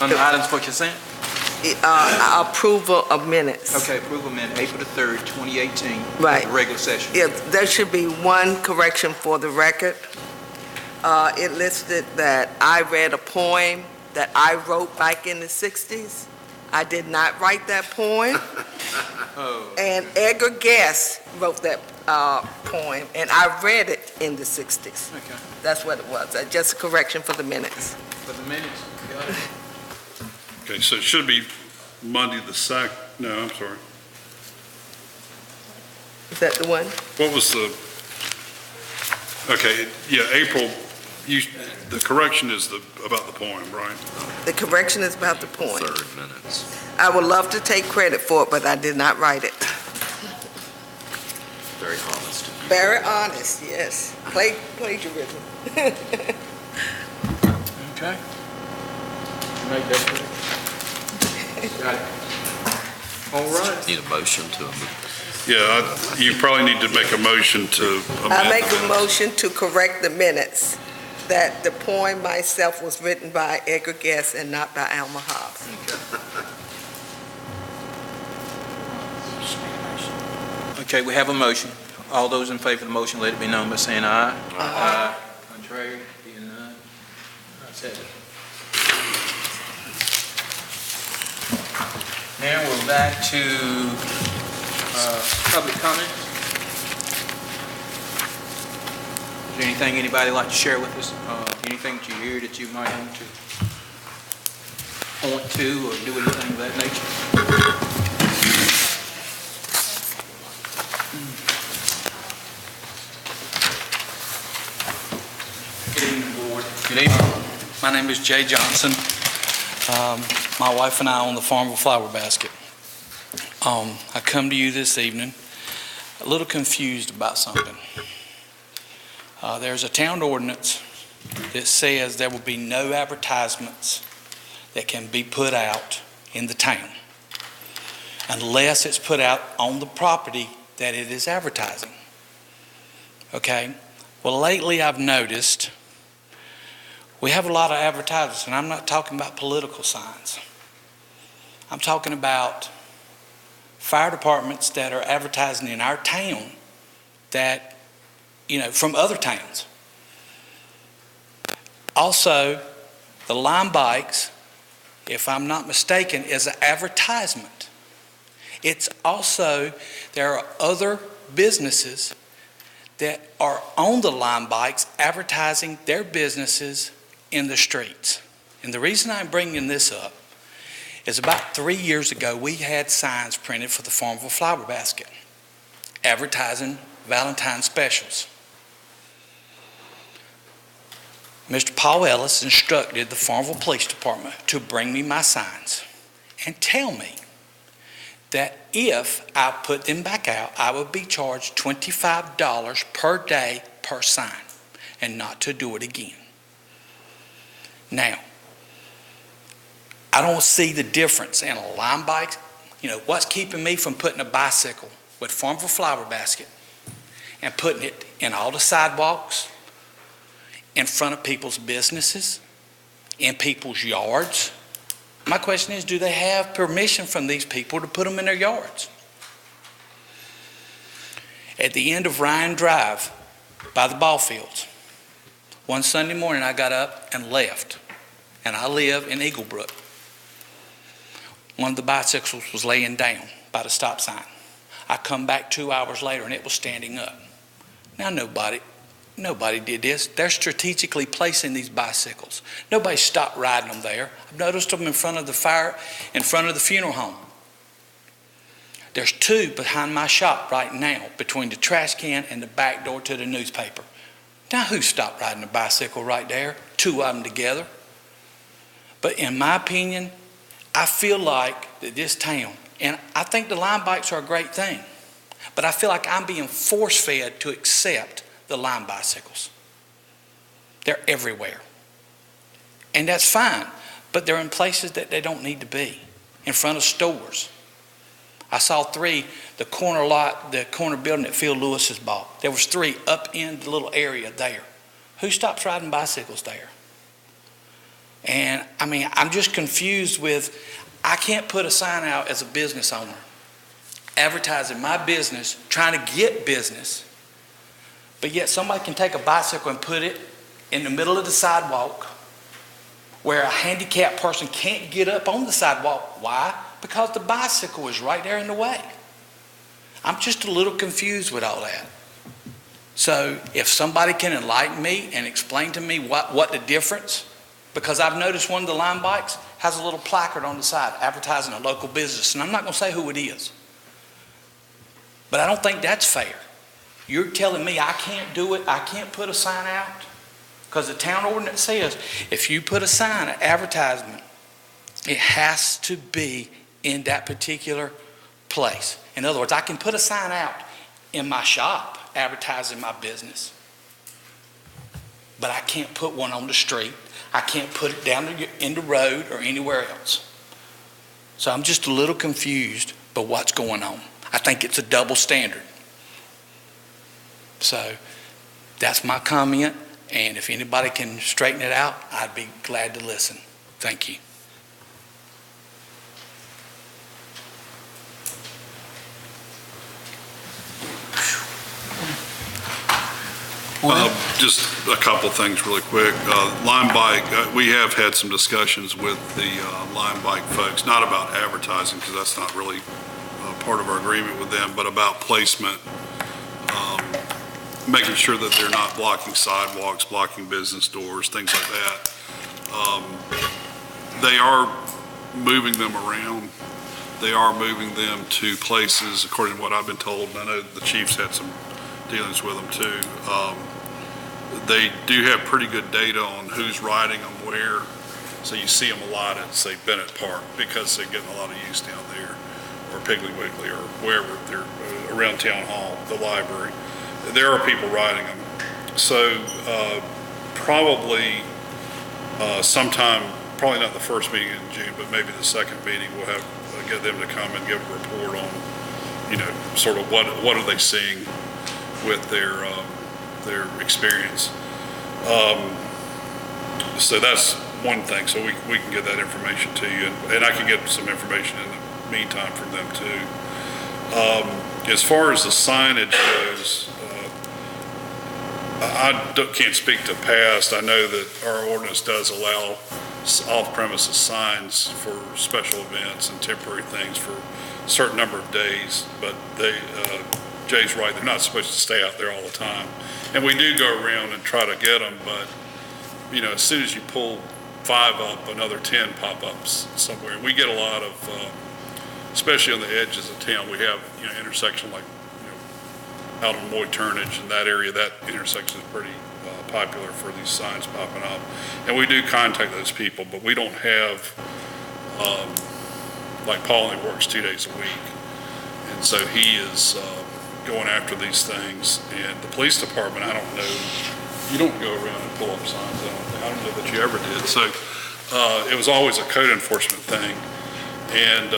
Under items for consent? Approval of minutes. Okay, approval minute, April the 3rd, 2018. Right. Regular session. Yeah, there should be one correction for the record. It listed that I read a poem that I wrote back in the 60s. I did not write that poem. Oh. And Edgar Guest wrote that poem, and I read it in the 60s. Okay. That's what it was. Just a correction for the minutes. For the minutes, got it. Okay, so it should be Monday the 2nd, no, I'm sorry. Is that the one? What was the, okay, yeah, April, the correction is about the poem, right? The correction is about the poem. Third minutes. I would love to take credit for it, but I did not write it. Very honest. Very honest, yes. Plagiarism. Okay. Make that correction. Got it. All right. Need a motion to amend. Yeah, you probably need to make a motion to amend. I make the a minutes. motion to correct the minutes, that the poem myself was written by Edgar Guest and not by Alma Hobbs. Okay, we have a motion. All those in favor of the motion, let it be known by saying aye. Aye. Contrary, being none. Ayes have it. Now we're back to public comment. Is there anything anybody like to share with us? Anything that you hear that you might want to point to or do anything of that nature? Good evening, board. Good evening. My name is Jay Johnson. My wife and I own the Farmville Flower Basket. I come to you this evening a little confused about something. There's a town ordinance that says there will be no advertisements that can be put out in the town unless it's put out on the property that it is advertising. Okay? Well, lately I've noticed we have a lot of advertisements, and I'm not talking about political signs. I'm talking about fire departments that are advertising in our town that, from other towns. Also, the Lime Bikes, if I'm not mistaken, is an advertisement. It's also, there are other businesses that are on the Lime Bikes advertising their businesses in the streets. And the reason I'm bringing this up is about 3 years ago, we had signs printed for the Farmville Flower Basket advertising Valentine's specials. Mr. Paul Ellis instructed the Farmville Police Department to bring me my signs and tell me that if I put them back out, I would be charged $25 per day per sign and not to do it again. Now, I don't see the difference in a Lime Bike. What's keeping me from putting a bicycle with Farmville Flower Basket and putting it in all the sidewalks, in front of people's businesses, in people's yards? My question is, do they have permission from these people to put them in their yards? At the end of Ryan Drive, by the ball fields, one Sunday morning I got up and left, and I live in Eaglebrook. One of the bicycles was laying down by the stop sign. I come back 2 hours later and it was standing up. Now nobody did this. They're strategically placing these bicycles. Nobody stopped riding them there. I've noticed them in front of the funeral home. There's 2 behind my shop right now, between the trash can and the back door to the newspaper. Now who stopped riding a bicycle right there? 2 of them together. But in my opinion, I feel like that this town, and I think the Lime Bikes are a great thing, but I feel like I'm being force-fed to accept the Lime bicycles. They're everywhere. And that's fine, but they're in places that they don't need to be, in front of stores. I saw 3, the corner lot, the corner building that Phil Lewis has bought. There was 3 up in the little area there. Who stops riding bicycles there? And I'm just confused with, I can't put a sign out as a business owner advertising my business, trying to get business, but yet somebody can take a bicycle and put it in the middle of the sidewalk where a handicapped person can't get up on the sidewalk. Why? Because the bicycle is right there in the way. I'm just a little confused with all that. So if somebody can enlighten me and explain to me what the difference, because I've noticed one of the Lime Bikes has a little placard on the side advertising a local business, and I'm not going to say who it is. But I don't think that's fair. You're telling me I can't do it, I can't put a sign out? Because the town ordinance says if you put a sign, an advertisement, it has to be in that particular place. In other words, I can put a sign out in my shop advertising my business, but I can't put one on the street. I can't put it down in the road or anywhere else. So I'm just a little confused by what's going on. I think it's a double standard. So that's my comment, and if anybody can straighten it out, I'd be glad to listen. Thank you. Just a couple things really quick. Lime Bike, we have had some discussions with the Lime Bike folks, not about advertising, because that's not really part of our agreement with them, but about placement, making sure that they're not blocking sidewalks, blocking business doors, things like that. They are moving them around. They are moving them to places, according to what I've been told, and I know the chief's had some dealings with them too. They do have pretty good data on who's riding them where, so you see them a lot at, say, Bennett Park, because they're getting a lot of use down there, or Piggly Wiggly, or wherever they're around Town Hall, the library. There are people riding them. So probably sometime, probably not the first meeting in June, but maybe the second meeting, we'll have get them to come and give a report on, sort of what are they seeing with their experience. So that's one thing. So we can get that information to you, and I can get some information in the meantime from them too. As far as the signage goes, can't speak to past. I know that our ordinance does allow off-premises signs for special events and temporary things for a certain number of days, but Jay's right, they're not supposed to stay out there all the time. And we do go around and try to get them, but, as soon as you pull 5 up, another 10 pop ups somewhere. We get a lot of, especially on the edges of town, we have, intersection like, out on Moy Turnage and that area, that intersection is pretty popular for these signs popping up. And we do contact those people, but we don't have, like Paul only works 2 days a week. And so he is going after these things. And the police department, I don't know, you don't go around and pull up signs, I don't know that you ever did. So it was always a code enforcement thing. And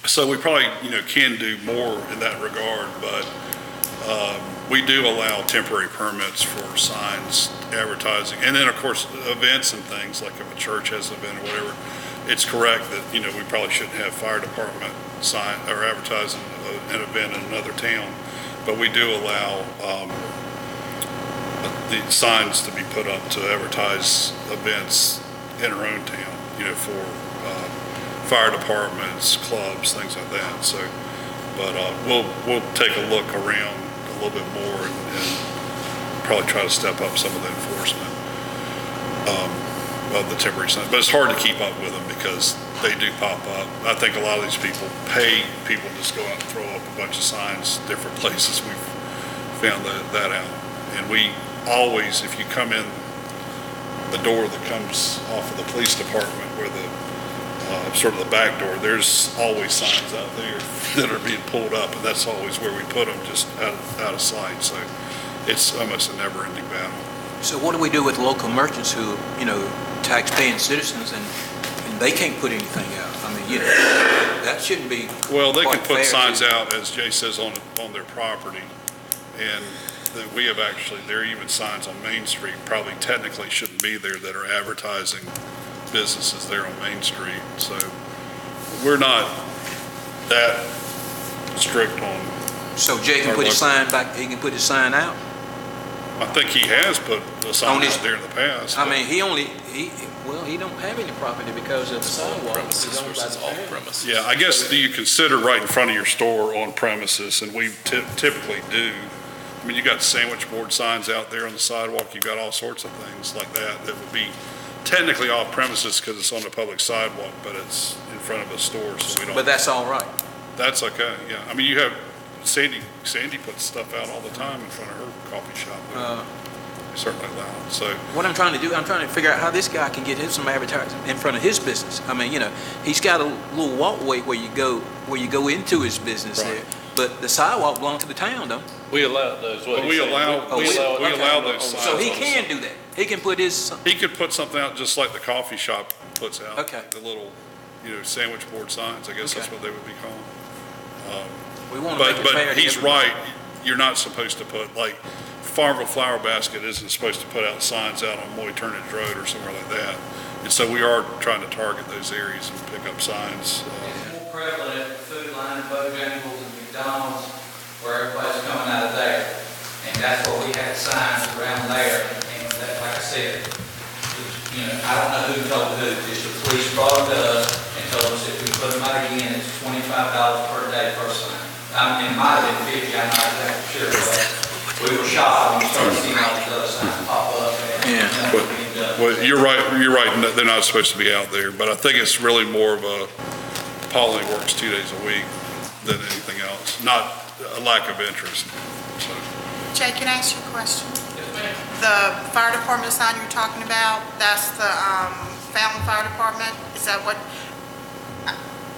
so we probably, can do more in that regard, but we do allow temporary permits for signs, advertising, and then of course events and things, like if a church has an event or whatever. It's correct that, we probably shouldn't have fire department sign or advertising an event in another town, but we do allow the signs to be put up to advertise events in our own town, for fire departments, clubs, things like that. So, but we'll take a look around a little bit more and probably try to step up some of the enforcement of the temporary signs. But it's hard to keep up with them because they do pop up. I think a lot of these people pay people to just go out and throw up a bunch of signs, different places. We've found that out. And we always, if you come in the door that comes off of the police department, where the sort of the back door, there's always signs out there that are being pulled up, and that's always where we put them, just out of sight. So it's almost a never-ending battle. So what do we do with local merchants who, tax-paying citizens, and they can't put anything out? I mean, that shouldn't be. Well, they can quite put fair signs to- out, as Jay says, on their property, and that we have actually, there are even signs on Main Street, probably technically shouldn't be there, that are advertising businesses there on Main Street. So we're not that strict on. So Jay can put his sign back, he can put his sign out? I think he has put the sign out there in the past. I mean, he don't have any property because of the sidewalk. Yeah, I guess, do you consider right in front of your store on premises, and we typically do. I mean, you got sandwich board signs out there on the sidewalk, you got all sorts of things like that would be technically off premises because it's on the public sidewalk, but it's in front of a store, so we don't. But that's all right. That's okay, yeah. I mean, you have, Sandy puts stuff out all the time in front of her coffee shop. They certainly allow it, so. What I'm trying to do, I'm trying to figure out how this guy can get some advertising in front of his business. I mean, he's got a little walkway where you go into his business there. But the sidewalk belongs to the town, don't it? We allow those. But we allow those signs. So he can do that. He can put his. He could put something out just like the coffee shop puts out. Okay. The little, sandwich board signs, I guess that's what they would be called. We want to make it fair. But he's right, you're not supposed to put, like, Farmville Flower Basket isn't supposed to put out signs out on Moy Turnage Road or somewhere like that. And so we are trying to target those areas and pick up signs. It's more prevalent at Food Line, Bojangles, and McDonald's, where everybody's coming out of there. And that's where we had signs around there. And that, like I said, I don't know who told who, just the police brought it to us and told us if we put them out again, it's $25 per day per sign. I mean, it might have been 50, I'm not exactly sure, but we were shocked when we started seeing all these other signs pop up. Well, you're right, they're not supposed to be out there, but I think it's really more of a, Paul only works 2 days a week than anything else, not a lack of interest. So. Jay, can I ask you a question? The fire department sign you're talking about, that's the Fountain Fire Department? Is that what?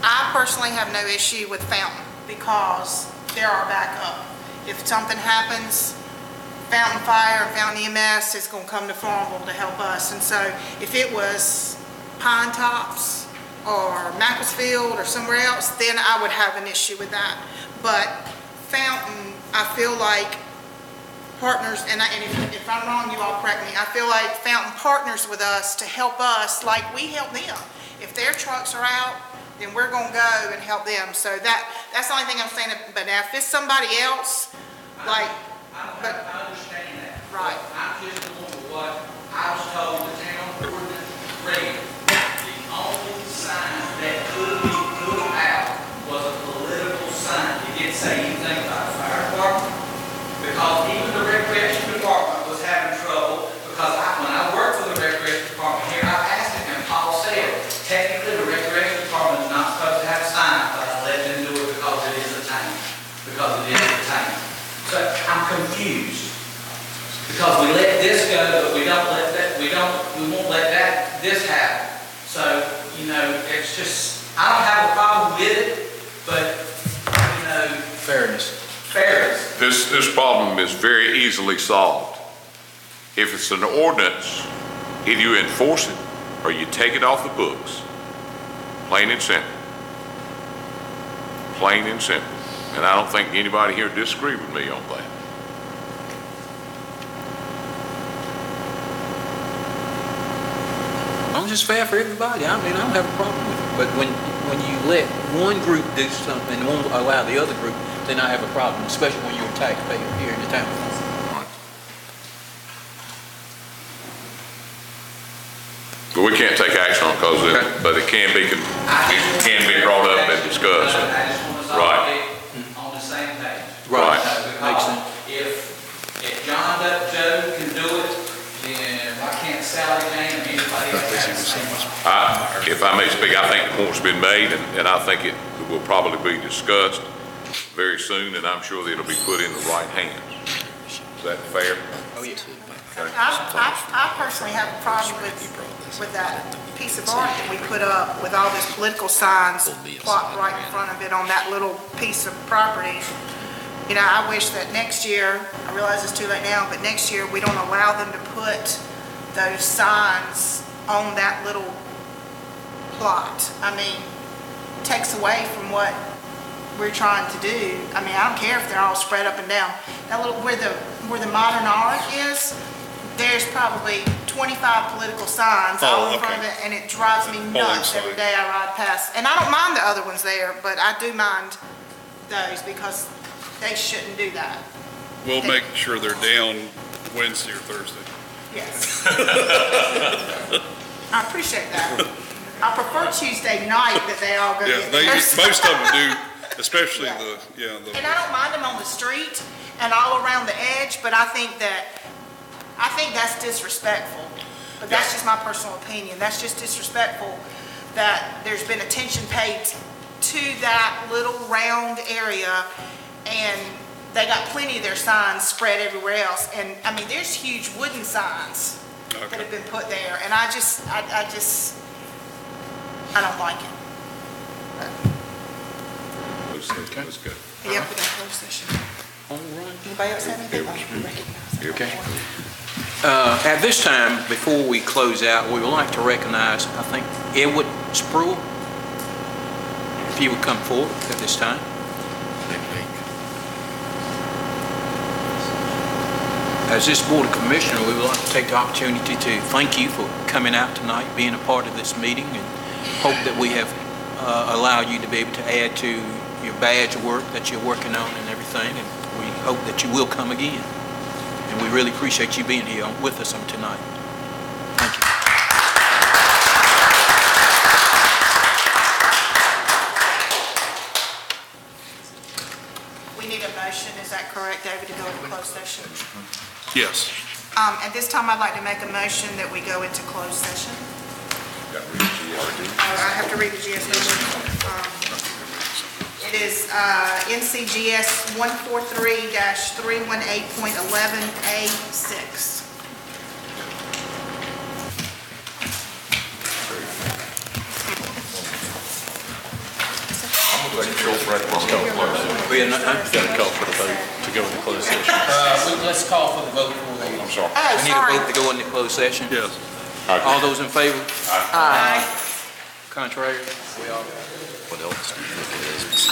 I personally have no issue with Fountain because they're our backup. If something happens, Fountain Fire and Fountain EMS is going to come to Farmville to help us. And so if it was Pine Tops or Macclesfield or somewhere else, then I would have an issue with that. But Fountain, I feel like partners, and if I'm wrong, you all correct me, I feel like Fountain partners with us to help us like we help them. If their trucks are out, then we're gonna go and help them. So that's the only thing I'm saying. But now if it's somebody else, like, I understand that. right. I'm just going with what I was told the town ordinance read. The only sign that could be put out was a political sign. It didn't say anything about the fire department, because even the recreation department was having trouble, because when I worked for the recreation department here, I asked him, and Paul said, technically the recreation department is not supposed to have a sign, but I let them do it because it is a town. Because it is a town. So I'm confused. Because we let this go, but we don't let that, we won't let this happen. So, it's just, I don't have a problem with it, but, Fairness. fairness. This problem is very easily solved. If it's an ordinance, either you enforce it or you take it off the books. Plain and simple. Plain and simple. And I don't think anybody here disagree with me on that. As long as it's fair for everybody, I mean, I don't have a problem with it. But when you let one group do something and won't allow the other group, then I have a problem, especially when you're a taxpayer here in the town. But we can't take action on it because but it can be brought up and discussed. I just want us all to be on the same page. Right. Makes sense. If John Joe can do it, then why can't Sally Jane or anybody else? If I may speak, I think the point's been made, and I think it will probably be discussed very soon, and I'm sure that it'll be put in the right hands. Is that fair? Oh, yeah. I personally have a problem with that piece of art that we put up with all these political signs plopped right in front of it on that little piece of property. I wish that next year, I realize it's too late now, but next year we don't allow them to put those signs on that little plot. I mean, it takes away from what we're trying to do. I mean, I don't care if they're all spread up and down. That little, where the modern art is, there's probably 25 political signs all in front of it, and it drives me nuts every day I ride past. And I don't mind the other ones there, but I do mind those because they shouldn't do that. We'll make sure they're down Wednesday or Thursday. Yes. I appreciate that. I prefer Tuesday night that they all go Yeah, get theirs. most of them do, especially And I don't mind them on the street and all around the edge, but I think that's disrespectful. But that's just my personal opinion. That's just disrespectful that there's been attention paid to that little round area, and they got plenty of their signs spread everywhere else. And I mean, there's huge wooden signs that have been put there, and I don't like it. Let's go. Yep, we got closed session. Anybody else have anything? Okay. At this time, before we close out, we would like to recognize, I think, Edward Spruill. If you would come forward at this time. As this Board of Commissioners, we would like to take the opportunity to thank you for coming out tonight, being a part of this meeting, and hope that we have allowed you to be able to add to your badge of work that you're working on and everything, and we hope that you will come again. And we really appreciate you being here with us on tonight. Thank you. We need a motion, is that correct, David, to go into closed session? Yes. At this time, I'd like to make a motion that we go into closed session. I have to read the GS number. It is NCGS 143-318.11A6. I'm going to take a short break while we go close. We got to call for the vote to go into closed session. Let's call for the vote. I'm sorry. We need a vote to go into closed session. Yes. All those in favor? Aye. Contrary? We all. What else do you think it is?